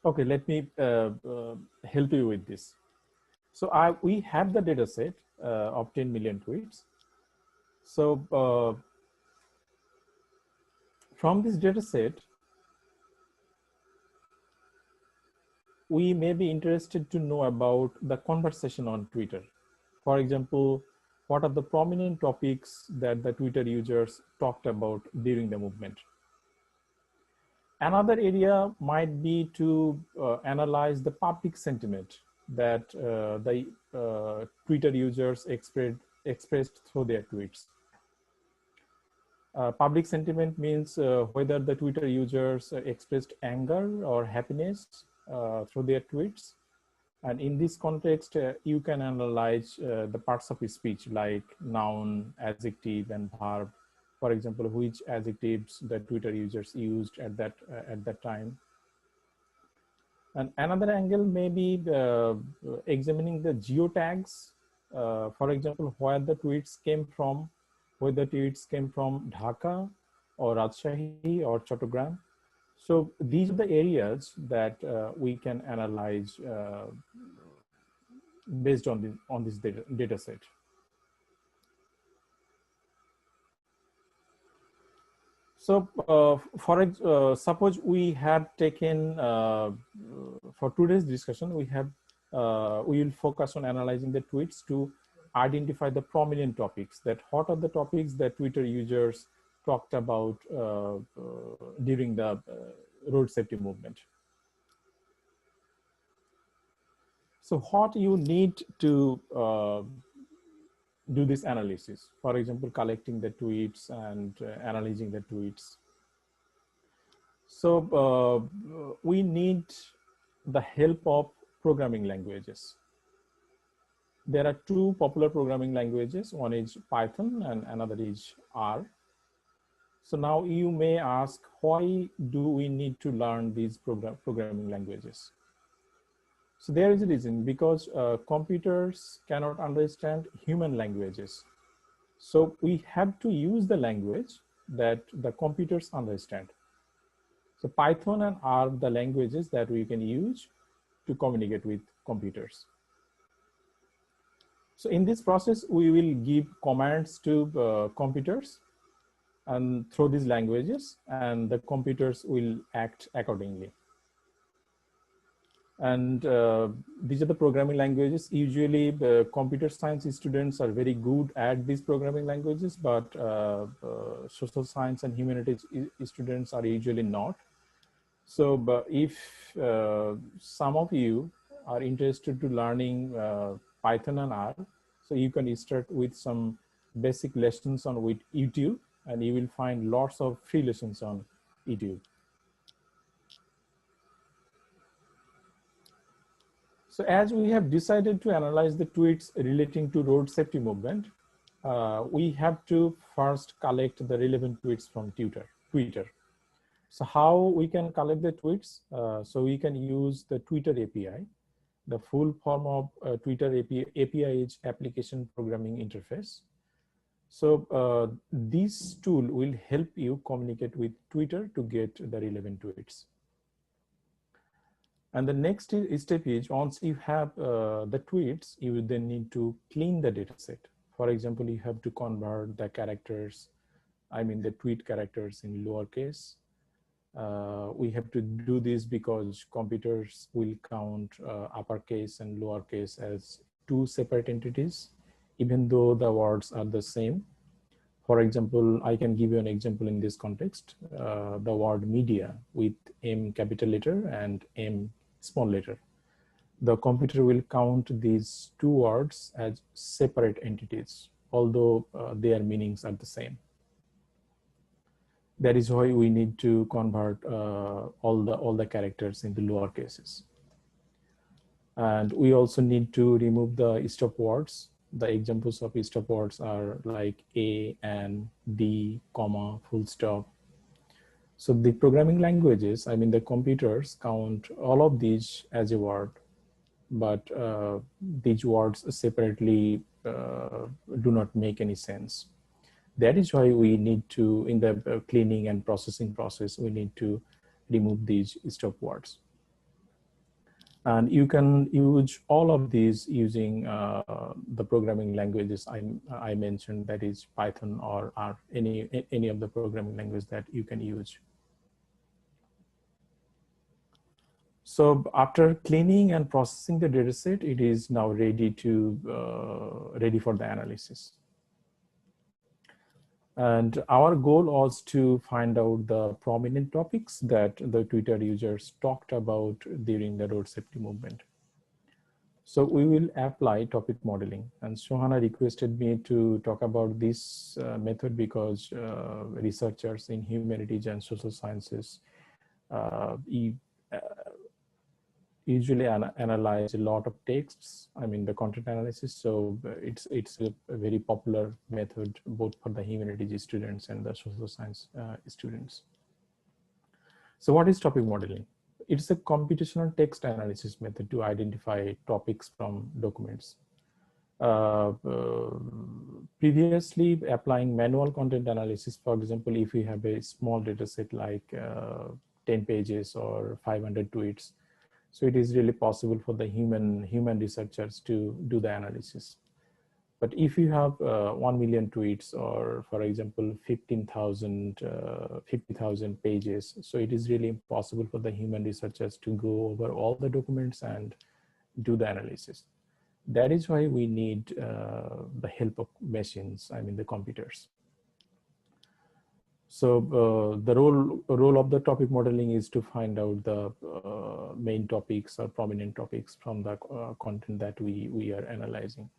Okay, let me help you with this. So we have the data set of 10 million tweets. So from this data set, we may be interested to know about the conversation on Twitter. For example, what are the prominent topics that the Twitter users talked about during the movement? Another area might be to analyze the public sentiment that the Twitter users expressed through their tweets. Public sentiment means whether the Twitter users expressed anger or happiness through their tweets. And in this context, you can analyze the parts of speech like noun, adjective, and verb. For example, which adjectives the Twitter users used at that time. And another angle may be examining the geotags. For example, where the tweets came from, whether tweets came from Dhaka or Rajshahi or Chattogram. So these are the areas that we can analyze based on this data set. So suppose we have taken, for today's discussion, we will focus on analyzing the tweets to identify the prominent topics, that what are the topics that Twitter users talked about during the road safety movement. So what you need to do this analysis, for example, collecting the tweets and analyzing the tweets. So we need the help of programming languages. There are two popular programming languages. One is Python and another is R. So now you may ask, why do we need to learn these programming languages? So there is a reason, because computers cannot understand human languages. So we have to use the language that the computers understand. So Python and R are the languages that we can use to communicate with computers. So in this process, we will give commands to computers and through these languages, and the computers will act accordingly. And these are the programming languages. Usually the computer science students are very good at these programming languages, but social science and humanities students are usually not. So but if some of you are interested to learning Python and R, so you can start with some basic lessons on with YouTube. and you will find lots of free lessons on YouTube. So as we have decided to analyze the tweets relating to road safety movement, we have to first collect the relevant tweets from Twitter. So how we can collect the tweets? So we can use the Twitter API. The full form of Twitter API is Application Programming Interface. So this tool will help you communicate with Twitter to get the relevant tweets. And the next step is, once you have the tweets, you will then need to clean the dataset. For example, you have to convert the characters, the tweet characters in lowercase. We have to do this because computers will count uppercase and lowercase as two separate entities, even though the words are the same. For example, I can give you an example in this context. The word media with M capital letter and M small letter. The computer will count these two words as separate entities, although their meanings are the same. That is why we need to convert all the characters into lower cases. And we also need to remove the stop words. The examples of stop words are like A, and, D, comma, full stop. So the programming languages, the computers count all of these as a word, but these words separately do not make any sense. That is why we need to, in the cleaning and processing process, we need to remove these stop words. And you can use all of these using the programming languages I mentioned, that is Python or R, any of the programming language that you can use. So after cleaning and processing the dataset, it is now ready for the analysis. And our goal was to find out the prominent topics that the Twitter users talked about during the road safety movement. So we will apply topic modeling, and Sohana requested me to talk about this method because researchers in humanities and social sciences usually analyze a lot of texts, the content analysis. So it's a very popular method both for the humanities students and the social science students. So what is topic modeling? It's a computational text analysis method to identify topics from documents. Previously, applying manual content analysis, for example, if we have a small data set like 10 pages or 500 tweets, so it is really possible for the human researchers to do the analysis. But if you have 1 million tweets, or for example, 50,000 pages, so it is really impossible for the human researchers to go over all the documents and do the analysis. That is why we need the help of machines, the computers. So the role of the topic modeling is to find out the main topics or prominent topics from the content that we are analyzing.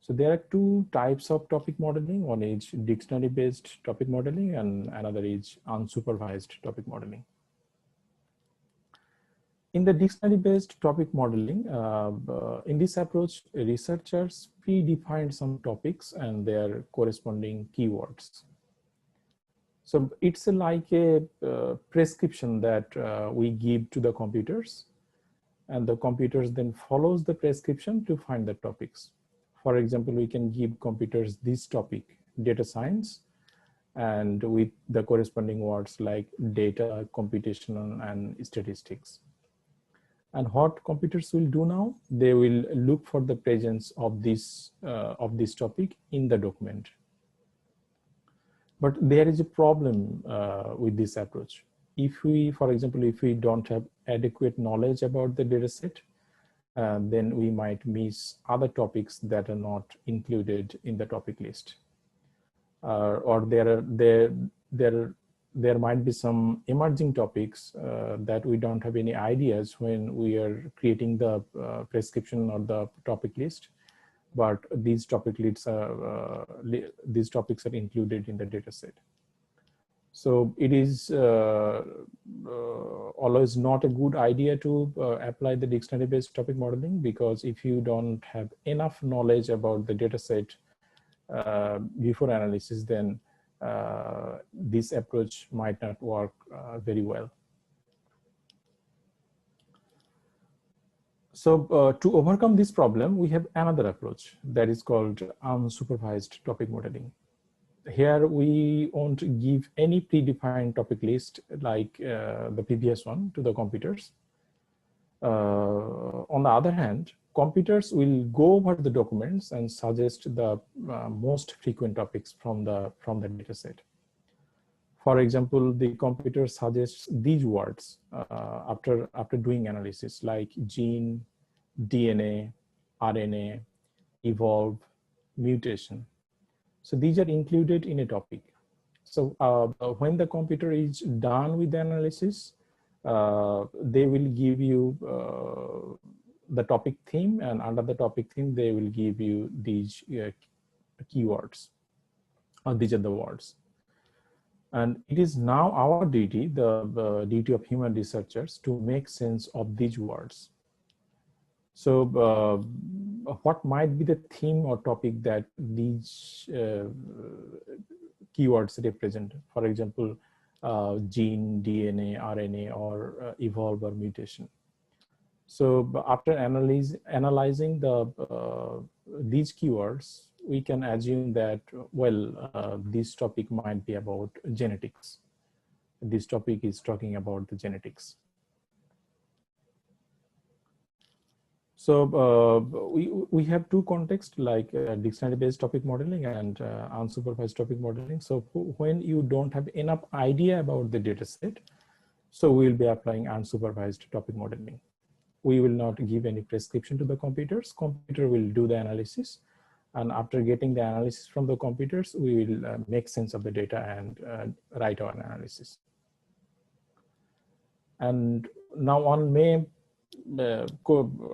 So there are two types of topic modeling. One is dictionary-based topic modeling, and another is unsupervised topic modeling. In the dictionary-based topic modeling, in this approach, researchers predefine some topics and their corresponding keywords. So it's like a prescription that we give to the computers, and the computers then follows the prescription to find the topics. For example, we can give computers this topic, data science, and with the corresponding words like data, computational, and statistics. And what computers will do now, they will look for the presence of this topic in the document. But there is a problem with this approach. If we, for example, if we don't have adequate knowledge about the data set, then we might miss other topics that are not included in the topic list. Or there might be some emerging topics that we don't have any ideas when we are creating the prescription or the topic list. but these topics are included in the data set. So it is always not a good idea to apply the dictionary-based topic modeling, because if you don't have enough knowledge about the data set before analysis, then this approach might not work very well. So to overcome this problem, we have another approach that is called unsupervised topic modeling. Here we won't give any predefined topic list like the previous one to the computers. On the other hand, computers will go over the documents and suggest the most frequent topics from the data set. For example, the computer suggests these words after doing analysis, like gene, DNA, RNA, evolve, mutation. So these are included in a topic. So when the computer is done with the analysis, they will give you the topic theme, and under the topic theme, they will give you these keywords, or these are the words. And it is now our duty, the duty of human researchers, to make sense of these words. So what might be the theme or topic that these keywords represent? For example, gene, DNA, RNA, or evolve or mutation. So after analyzing these keywords, we can assume that, well, this topic might be about genetics. This topic is talking about the genetics. So we have two contexts, like dictionary-based topic modeling and unsupervised topic modeling. So when you don't have enough idea about the data set, so we will be applying unsupervised topic modeling. We will not give any prescription to the computers. Computer will do the analysis. And after getting the analysis from the computers, we will make sense of the data and write our analysis. And now one may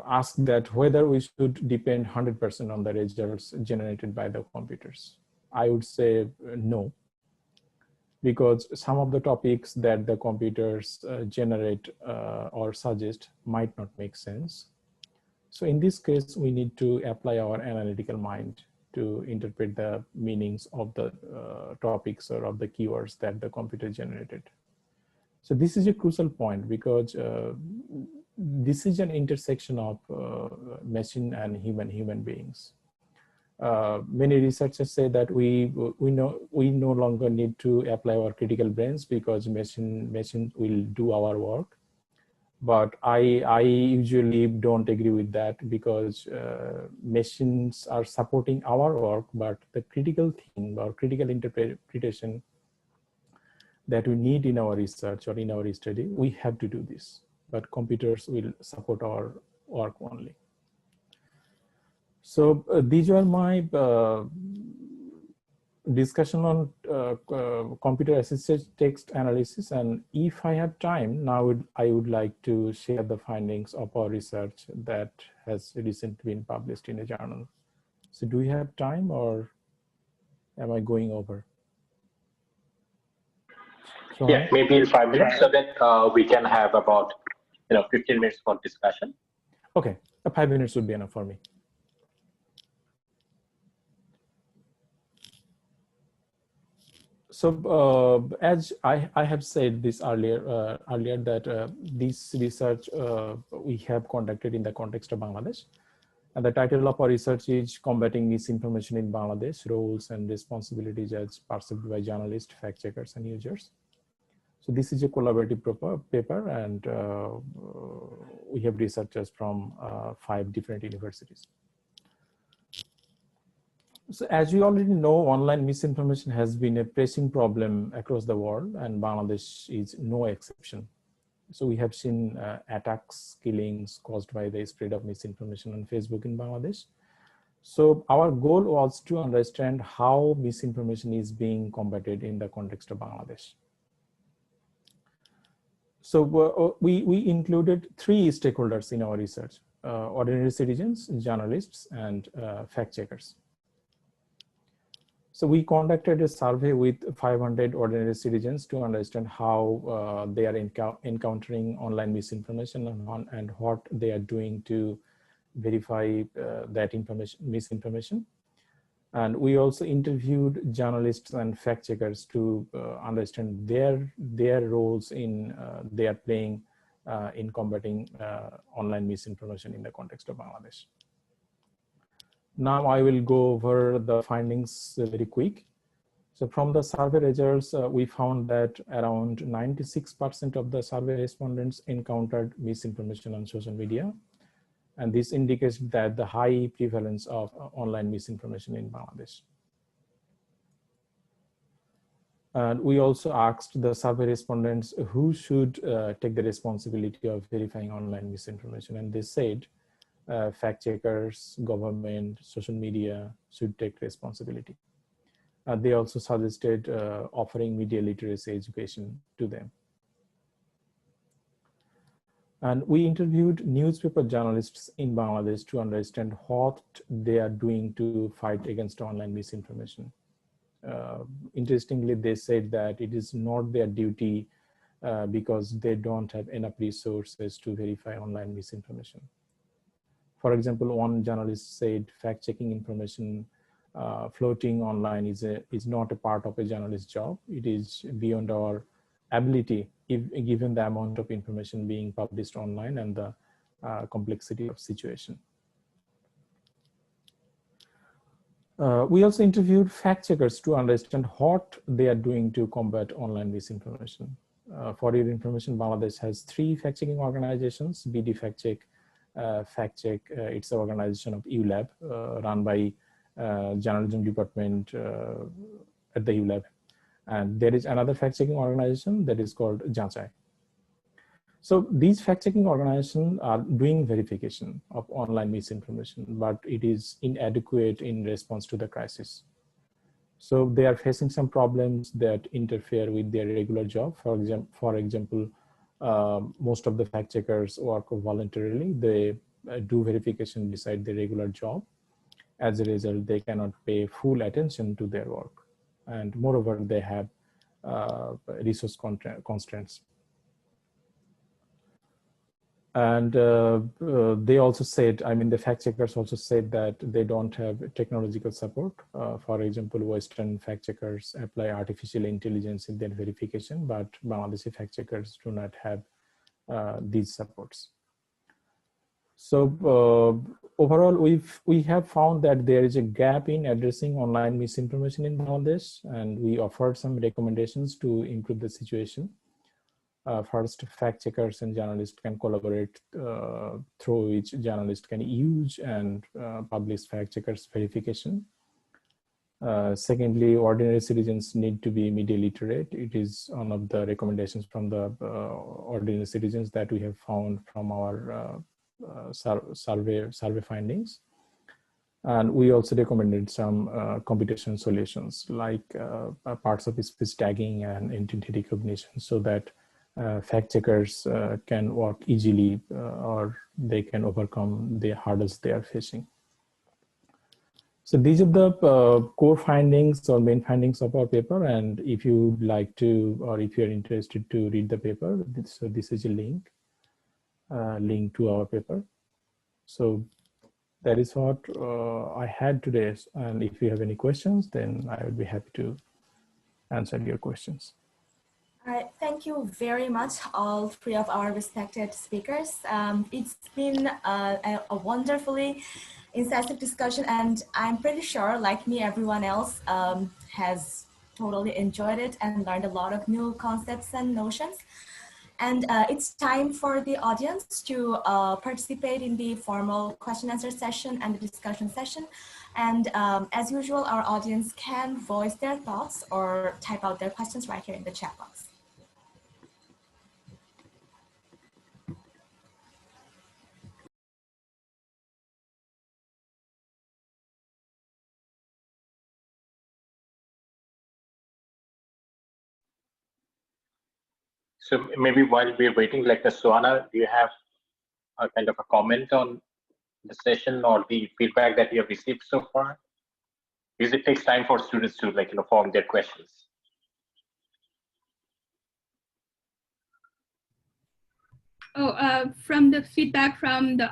ask that whether we should depend 100% on the results generated by the computers. I would say no, because some of the topics that the computers generate or suggest might not make sense. So in this case, we need to apply our analytical mind to interpret the meanings of the topics or of the keywords that the computer generated. So this is a crucial point, because this is an intersection of machine and human beings. Many researchers say that we no longer need to apply our critical brains, because machine will do our work. But I usually don't agree with that, because machines are supporting our work, but the critical thing or critical interpretation that we need in our research or in our study, we have to do this. But computers will support our work only. So these are my discussion on computer-assisted text analysis. And if I have time, now I would like to share the findings of our research that has recently been published in a journal. So do we have time, or am I going over? Sohana? Yeah, maybe in 5 minutes, so that we can have about 15 minutes for discussion. Okay, 5 minutes would be enough for me. So as I have said this earlier that this research we have conducted in the context of Bangladesh. And the title of our research is Combating Misinformation in Bangladesh, Roles and Responsibilities as Perceived by Journalists, Fact Checkers and Users. So this is a collaborative paper, and we have researchers from 5 different universities. So as we already know, online misinformation has been a pressing problem across the world, and Bangladesh is no exception. So we have seen attacks, killings caused by the spread of misinformation on Facebook in Bangladesh. So our goal was to understand how misinformation is being combated in the context of Bangladesh. So we included 3 stakeholders in our research. ordinary citizens, journalists, and fact checkers. So we conducted a survey with 500 ordinary citizens to understand how they are encountering online misinformation and what they are doing to verify that misinformation. And we also interviewed journalists and fact checkers to understand their roles in they are playing in combating online misinformation in the context of Bangladesh. Now I will go over the findings very quick. So from the survey results, we found that around 96% of the survey respondents encountered misinformation on social media. And this indicates that the high prevalence of online misinformation in Bangladesh. And we also asked the survey respondents who should take the responsibility of verifying online misinformation. And they said fact checkers, government, social media should take responsibility. They also suggested offering media literacy education to them. And we interviewed newspaper journalists in Bangladesh to understand what they are doing to fight against online misinformation. Interestingly, they said that it is not their duty because they don't have enough resources to verify online misinformation. For example, one journalist said fact-checking information floating online is not a part of a journalist's job. It is beyond our ability, given the amount of information being published online and the complexity of situation. We also interviewed fact checkers to understand what they are doing to combat online misinformation. For your information, Bangladesh has 3 fact-checking organizations: BD Fact Check, it's an organization of ULAB run by journalism department at the ULAB. And there is another fact-checking organization that is called Janchai. So these fact-checking organizations are doing verification of online misinformation, but it is inadequate in response to the crisis. So they are facing some problems that interfere with their regular job. For example, most of the fact checkers work voluntarily. They do verification beside their regular job. As a result, they cannot pay full attention to their work. And moreover, they have resource constraints. And they also said, I mean, the fact checkers also said that they don't have technological support. For example, Western fact checkers apply artificial intelligence in their verification, but Bangladeshi fact checkers do not have these supports. So overall, we have found that there is a gap in addressing online misinformation in Bangladesh, and we offered some recommendations to improve the situation. First, fact checkers and journalists can collaborate through which journalists can use and publish fact checkers verification. Secondly, ordinary citizens need to be media literate. It is one of the recommendations from the ordinary citizens that we have found from our survey findings. And we also recommended some computation solutions like parts of speech tagging and entity recognition, so that fact checkers can work easily or they can overcome the hurdles they are facing. So these are the core findings or main findings of our paper. And if you would like to, or if you're interested to read the paper, so this is a link to our paper. So that is what I had today. And if you have any questions, then I would be happy to answer your questions. All right, thank you very much, all 3 of our respected speakers. It's been a wonderfully incisive discussion, and I'm pretty sure, like me, everyone else has totally enjoyed it and learned a lot of new concepts and notions. And it's time for the audience to participate in the formal question answer session and the discussion session. And as usual, our audience can voice their thoughts or type out their questions right here in the chat box. So maybe while we're waiting, like Sohana, do you have a kind of a comment on the session or the feedback that you have received so far? Because it takes time for students to form their questions. Oh, from the feedback from the,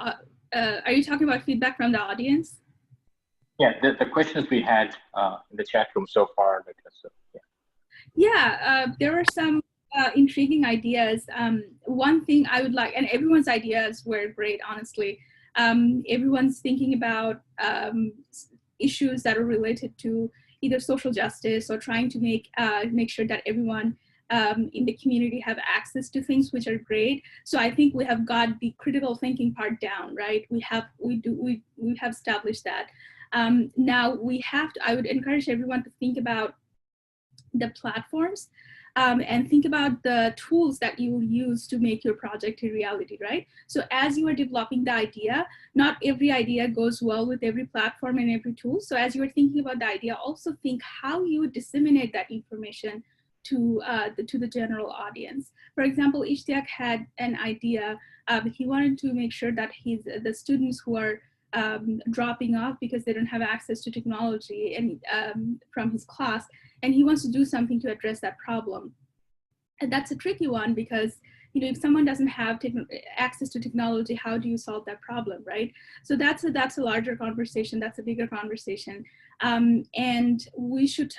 are you talking about feedback from the audience? Yeah, the questions we had in the chat room so far. Yeah, there were some intriguing ideas. One thing I would like, and everyone's ideas were great, honestly. Everyone's thinking about issues that are related to either social justice or trying to make sure that everyone in the community have access to things, which are great. So I think we have got the critical thinking part down, right? We have established that. Now I would encourage everyone to think about the platforms and think about the tools that you will use to make your project a reality, right? So as you are developing the idea, not every idea goes well with every platform and every tool. So as you are thinking about the idea, also think how you would disseminate that information to the general audience. For example, Ishtiaq had an idea. He wanted to make sure that the students who are dropping off because they don't have access to technology and from his class, and he wants to do something to address that problem. And that's a tricky one because, you know, if someone doesn't have access to technology, how do you solve that problem, right? So that's a larger conversation. That's a bigger conversation, and we should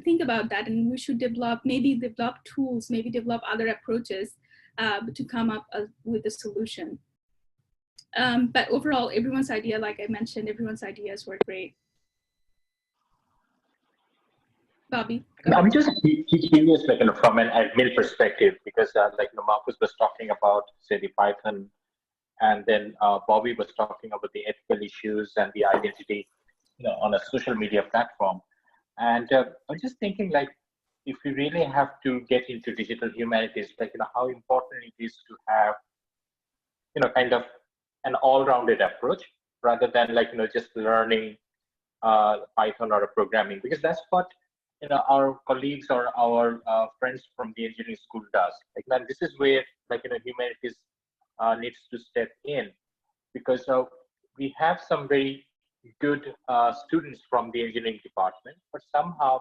think about that, and we should maybe develop tools, maybe develop other approaches to come up with a solution. But overall, everyone's idea, like I mentioned, everyone's ideas were great. Bobbie, go ahead. I'm just curious, from an admin perspective, because Mahfuz was talking about, say, the Python, and then Bobbie was talking about the ethical issues and the identity, on a social media platform. And I'm just thinking, if we really have to get into digital humanities, how important it is to have, kind of an all-rounded approach rather than just learning Python or programming, because that's what our colleagues or our friends from the engineering school does. This is where humanities needs to step in, because we have some very good students from the engineering department, but somehow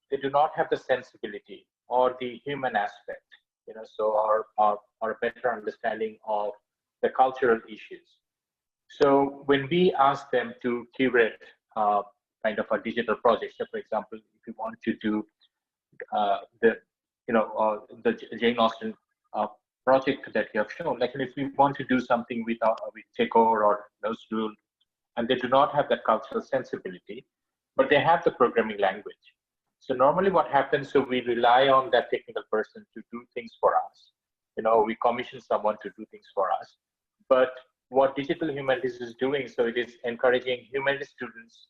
they do not have the sensibility or the human aspect, or a better understanding of the cultural issues. So when we ask them to curate kind of a digital project, so for example, if you want to do the Jane Austen project that you have shown, if we want to do something with Tagore or Nasrin, and they do not have that cultural sensibility, but they have the programming language. So normally what happens, so we rely on that technical person to do things for us. We commission someone to do things for us. But what digital humanities is doing, so it is encouraging humanities students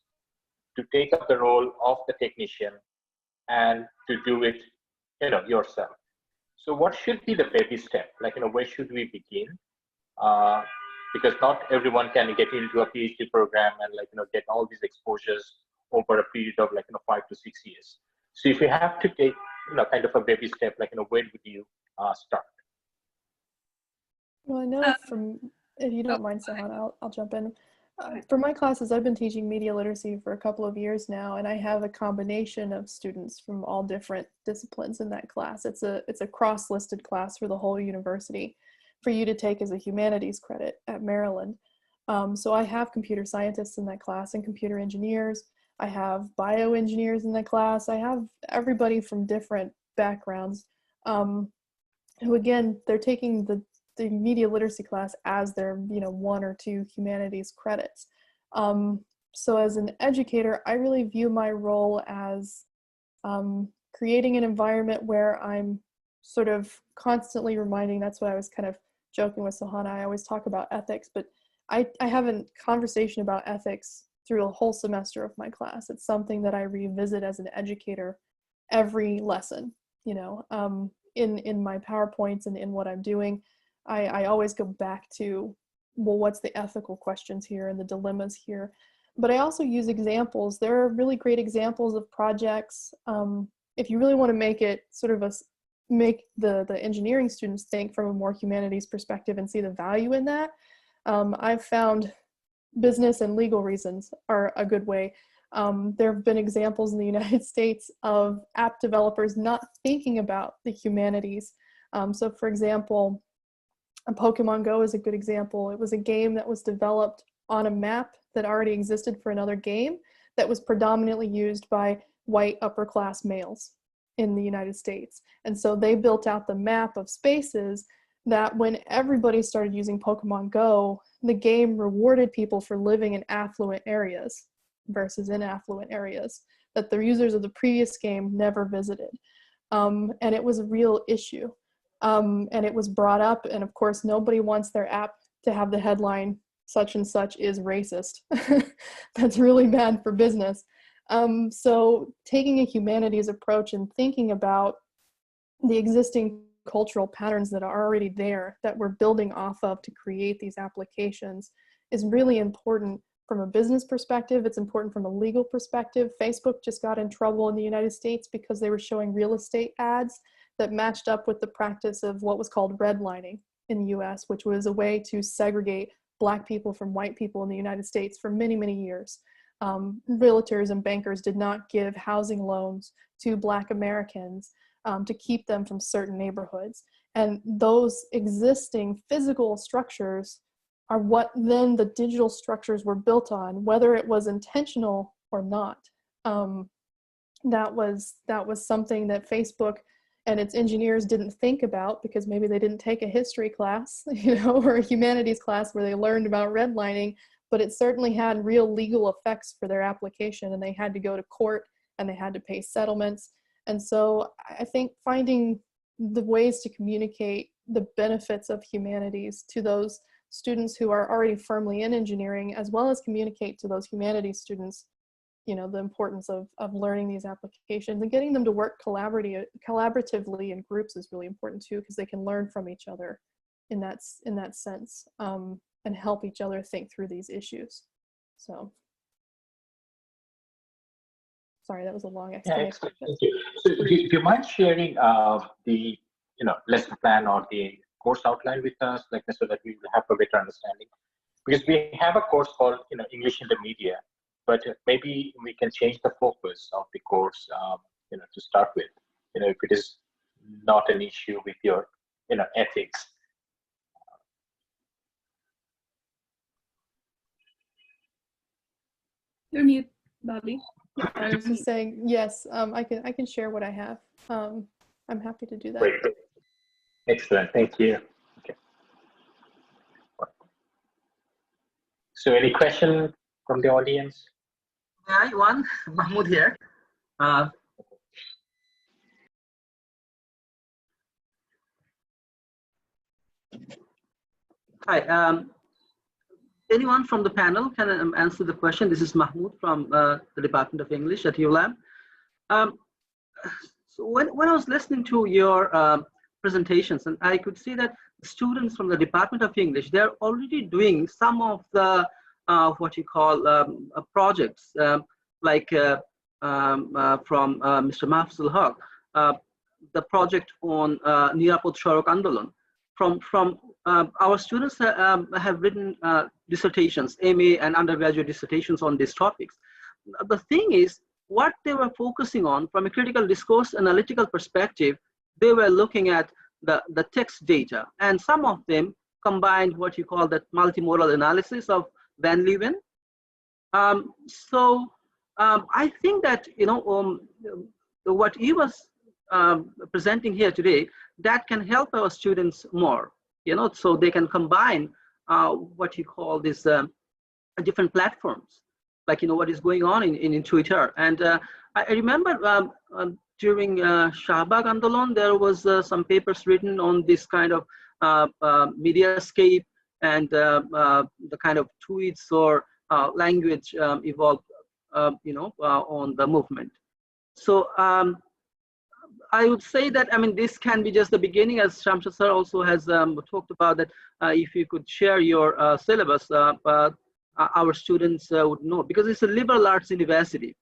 to take up the role of the technician and to do it, yourself. So what should be the baby step? Where should we begin? Because not everyone can get into a PhD program and get all these exposures over a period of 5 to 6 years. So if you have to take kind of a baby step, where would you start? Well, I know if you don't mind, Sohana, I'll jump in. For my classes, I've been teaching media literacy for a couple of years now, and I have a combination of students from all different disciplines in that class. It's a cross-listed class for the whole university for you to take as a humanities credit at Maryland. So I have computer scientists in that class and computer engineers. I have bioengineers in that class. I have everybody from different backgrounds who, again, they're taking the media literacy class as their 1 or 2 humanities credits. So as an educator, I really view my role as creating an environment where I'm sort of constantly reminding. That's what I was kind of joking with Sohana. I always talk about ethics, but I have a conversation about ethics through a whole semester of my class. It's something that I revisit as an educator every lesson, in my PowerPoints and in what I'm doing. I always go back to, well, what's the ethical questions here and the dilemmas here? But I also use examples. There are really great examples of projects. If you really want to make it sort of make the engineering students think from a more humanities perspective and see the value in that, I've found business and legal reasons are a good way. There have been examples in the United States of app developers not thinking about the humanities. So for example, Pokemon Go is a good example. It was a game that was developed on a map that already existed for another game that was predominantly used by white upper class males in the United States. And so they built out the map of spaces that when everybody started using Pokemon Go, the game rewarded people for living in affluent areas versus in affluent areas that the users of the previous game never visited. And it was a real issue. And it was brought up, and of course, nobody wants their app to have the headline, such and such is racist. That's really bad for business. So taking a humanities approach and thinking about the existing cultural patterns that are already there that we're building off of to create these applications is really important from a business perspective. It's important from a legal perspective. Facebook just got in trouble in the United States because they were showing real estate ads that matched up with the practice of what was called redlining in the US, which was a way to segregate Black people from white people in the United States for many, many years. Realtors and bankers did not give housing loans to Black Americans to keep them from certain neighborhoods. And those existing physical structures are what then the digital structures were built on, whether it was intentional or not. That was something that Facebook and its engineers didn't think about because maybe they didn't take a history class, or a humanities class where they learned about redlining, but it certainly had real legal effects for their application, and they had to go to court and they had to pay settlements. And so I think finding the ways to communicate the benefits of humanities to those students who are already firmly in engineering, as well as communicate to those humanities students, the importance of learning these applications and getting them to work collaboratively in groups is really important too, because they can learn from each other in that sense, and help each other think through these issues. So, sorry, that was a long explanation. Yeah, thank you. So do you mind sharing the lesson plan or the course outline with us, so that we will have a better understanding? Because we have a course called English Intermediate, but maybe we can change the focus of the course, to start with, if it is not an issue with your, ethics. You're mute, Bobbie. I was just saying, yes, I can share what I have. I'm happy to do that. Great. Excellent, thank you. Okay. So any question from the audience? Hi, one, Mahmoud here. Hi. Anyone from the panel can answer the question? This is Mahmoud from the Department of English at ULAB. So when I was listening to your presentations, and I could see that students from the Department of English, they're already doing some of the what you call projects, like from Mr. Mahfuzul Haque, the project on Nirapod Sorok Andolon. From our students have written dissertations, MA and undergraduate dissertations on these topics. The thing is, what they were focusing on from a critical discourse analytical perspective, they were looking at the text data, and some of them combined what you call that multimodal analysis of Van Leeuwen. So I think that what he was presenting here today, that can help our students more, so they can combine what you call these different platforms, like what is going on in Twitter. And I remember during Shahbag Andolon, there was some papers written on this kind of mediascape and the kind of tweets or language evolved, on the movement. So I would say that, this can be just the beginning, as Shamshad sir also has talked about, that if you could share your syllabus, our students would know, because it's a liberal arts university.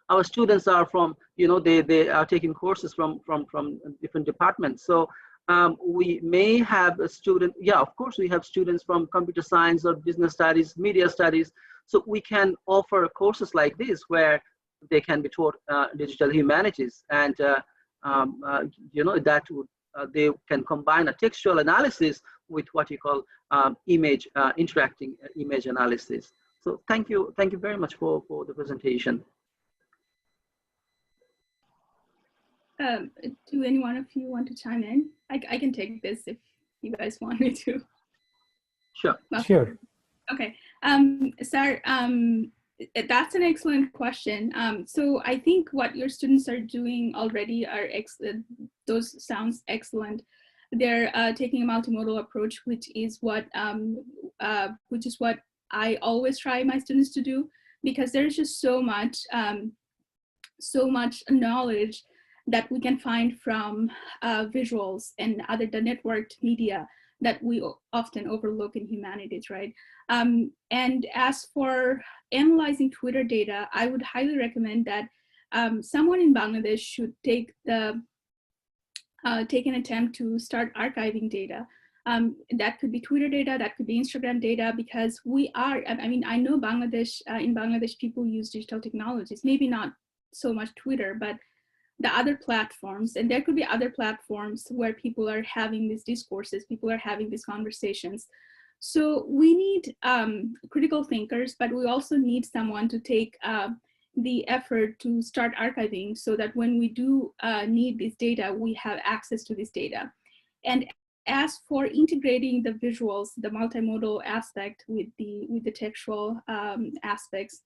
Our students are from, they are taking courses from different departments. So we may have a student, yeah, of course, we have students from computer science or business studies, media studies. So we can offer courses like this where they can be taught digital humanities, and that would they can combine a textual analysis with what you call image interacting image analysis. So thank you very much for the presentation. Do any one of you want to chime in? I can take this if you guys want me to. Sure. Sure. Okay. Sir, that's an excellent question. So I think what your students are doing already are those sounds excellent. They're taking a multimodal approach, which is what I always try my students to do, because there's just so much knowledge that we can find from visuals and the networked media that we often overlook in humanities, right? And as for analyzing Twitter data, I would highly recommend that someone in Bangladesh should take an attempt to start archiving data. That could be Twitter data, that could be Instagram data, because I know Bangladesh, in Bangladesh, people use digital technologies, maybe not so much Twitter, but the other platforms, and there could be other platforms where people are having these discourses, people are having these conversations. So we need critical thinkers, but we also need someone to take the effort to start archiving, so that when we do need this data, we have access to this data. And as for integrating the visuals, the multimodal aspect with the textual aspects,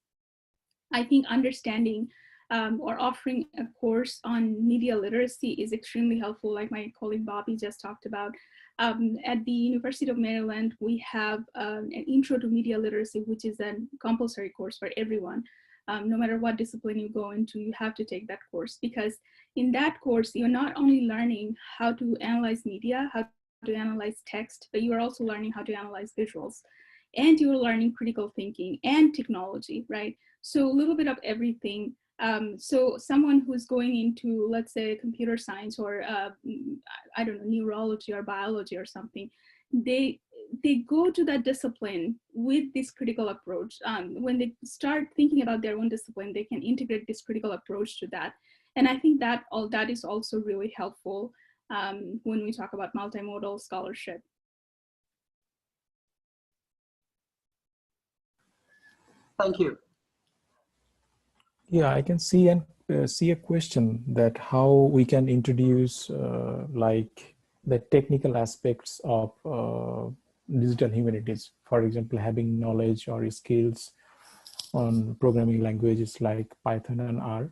I think understanding or offering a course on media literacy is extremely helpful, like my colleague Bobbie just talked about. At the University of Maryland, we have an Intro to Media Literacy, which is a compulsory course for everyone. No matter what discipline you go into, you have to take that course, because in that course, you're not only learning how to analyze media, how to analyze text, but you are also learning how to analyze visuals. And you're learning critical thinking and technology, right? So a little bit of everything. So someone who's going into, let's say, computer science or I don't know, neurology or biology or something, they go to that discipline with this critical approach. When they start thinking about their own discipline, they can integrate this critical approach to that. And I think that is also really helpful when we talk about multimodal scholarship. Thank you. Yeah, I can see a question that how we can introduce like the technical aspects of digital humanities. For example, having knowledge or skills on programming languages like Python and R.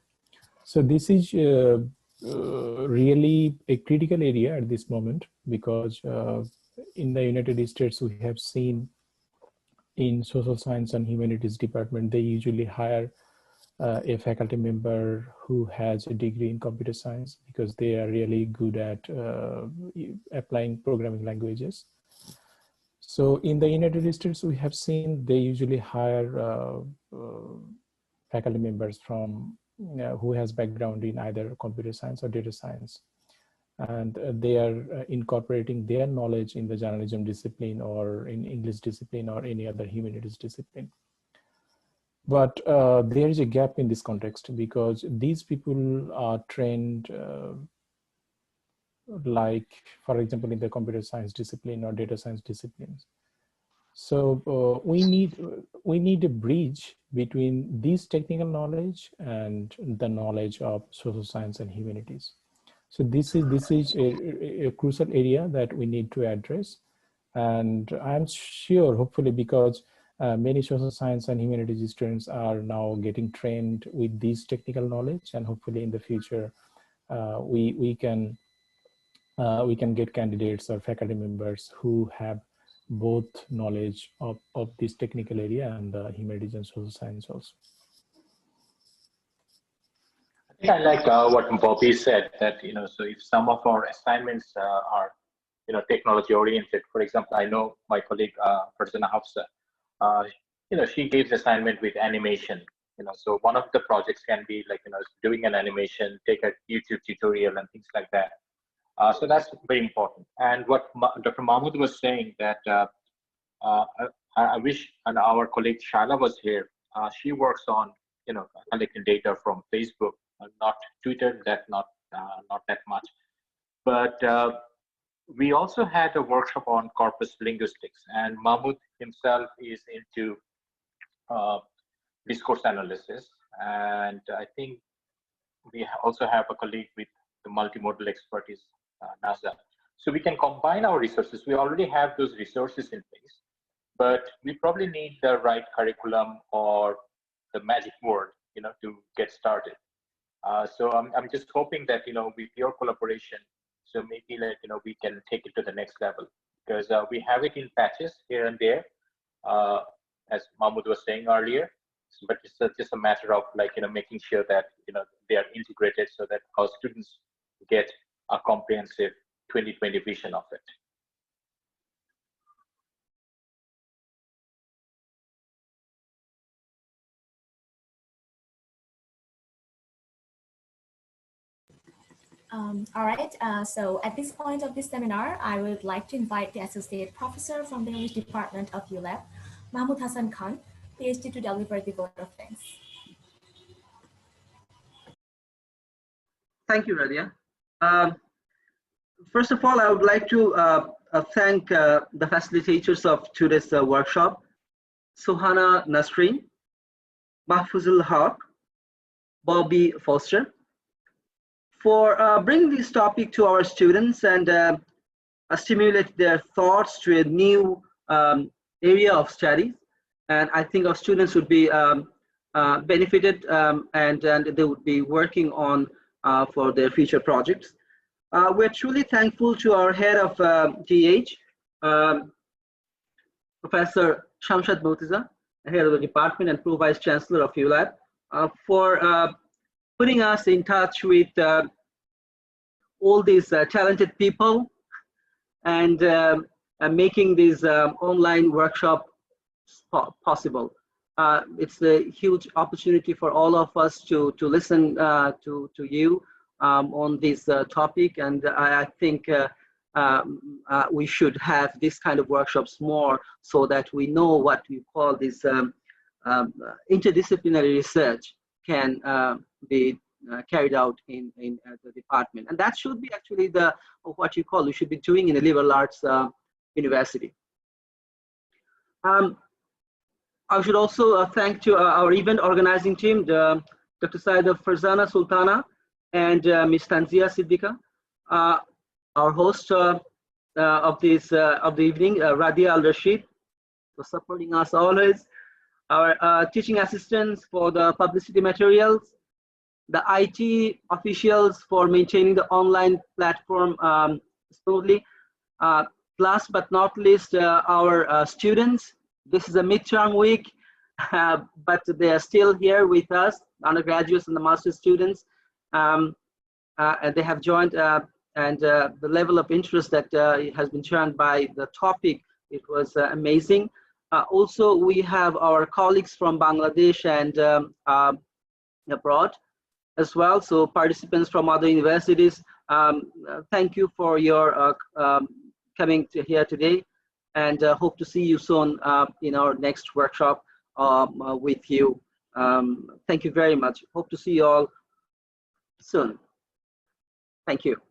So this is really a critical area at this moment, because in the United States, we have seen in social science and humanities department, they usually hire a faculty member who has a degree in computer science, because they are really good at applying programming languages. So in the United States, we have seen they usually hire faculty members from who has background in either computer science or data science. And they are incorporating their knowledge in the journalism discipline or in English discipline or any other humanities discipline. But there is a gap in this context, because these people are trained like, for example, in the computer science discipline or data science disciplines. So we need a bridge between this technical knowledge and the knowledge of social science and humanities. So this is a crucial area that we need to address. And I'm sure, hopefully, because many social science and humanities students are now getting trained with this technical knowledge, and hopefully in the future we can get candidates or faculty members who have both knowledge of this technical area and humanities and social science also. I think I like what Bobbie said, that so if some of our assignments are technology oriented. For example, I know my colleague Farzana Hafsa, she gives assignment with animation. So one of the projects can be like doing an animation, take a YouTube tutorial and things like that. So that's very important. And what Dr. Mahmood was saying that I wish, and our colleague Shala was here. She works on, collecting data from Facebook, not Twitter, not that much. But we also had a workshop on corpus linguistics, and Mahmood himself is into discourse analysis. And I think we also have a colleague with the multimodal expertise, Nasrin. So we can combine our resources. We already have those resources in place, but we probably need the right curriculum or the magic word, to get started. So I'm just hoping that, with your collaboration, so maybe we can take it to the next level, because we have it in patches here and there, as Mahmood was saying earlier. But it's just a matter of making sure that they are integrated so that our students get a comprehensive 2020 vision of it. All right, so at this point of this seminar, I would like to invite the Associate Professor from the English Department of ULAB, Mahmoud Hassan Khan, Ph.D. to deliver the vote of thanks. Thank you, Radia. First of all, I would like to thank the facilitators of today's workshop, Sohana, Nasrin, Mahfuzul, Haque, Bobbie, Foster, for bringing this topic to our students and stimulate their thoughts to a new area of study. And I think our students would be benefited and they would be working on for their future projects. We're truly thankful to our head of DEH, Professor Shamshad Motiza, head of the department and Pro-Vice Chancellor of ULAB, for putting us in touch with all these talented people and making this online workshop possible. It's a huge opportunity for all of us to listen to you on this topic, and I think we should have this kind of workshops more so that we know what we call this interdisciplinary research can be carried out in the department, and that should be actually the what you call we should be doing in a liberal arts university. I should also thank to our event organizing team, Dr. Saida Farzana Sultana and Ms. Tanzia Siddiqa, our host of the evening, Radia Al Rashid, for supporting us always, our teaching assistants for the publicity materials, the IT officials for maintaining the online platform smoothly. Last but not least, our students. This is a midterm week, but they are still here with us, undergraduates and the master's students. And they have joined, and the level of interest that has been shown by the topic, it was amazing. Also, we have our colleagues from Bangladesh and abroad as well. So participants from other universities, thank you for your coming to here today, and hope to see you soon in our next workshop with you. Thank you very much. Hope to see you all soon. Thank you.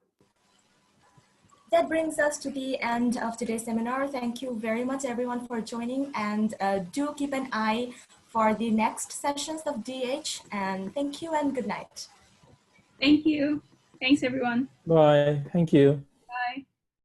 That brings us to the end of today's seminar. Thank you very much, everyone, for joining, and do keep an eye for the next sessions of DH, and thank you and good night. Thank you. Thanks, everyone. Bye. Thank you.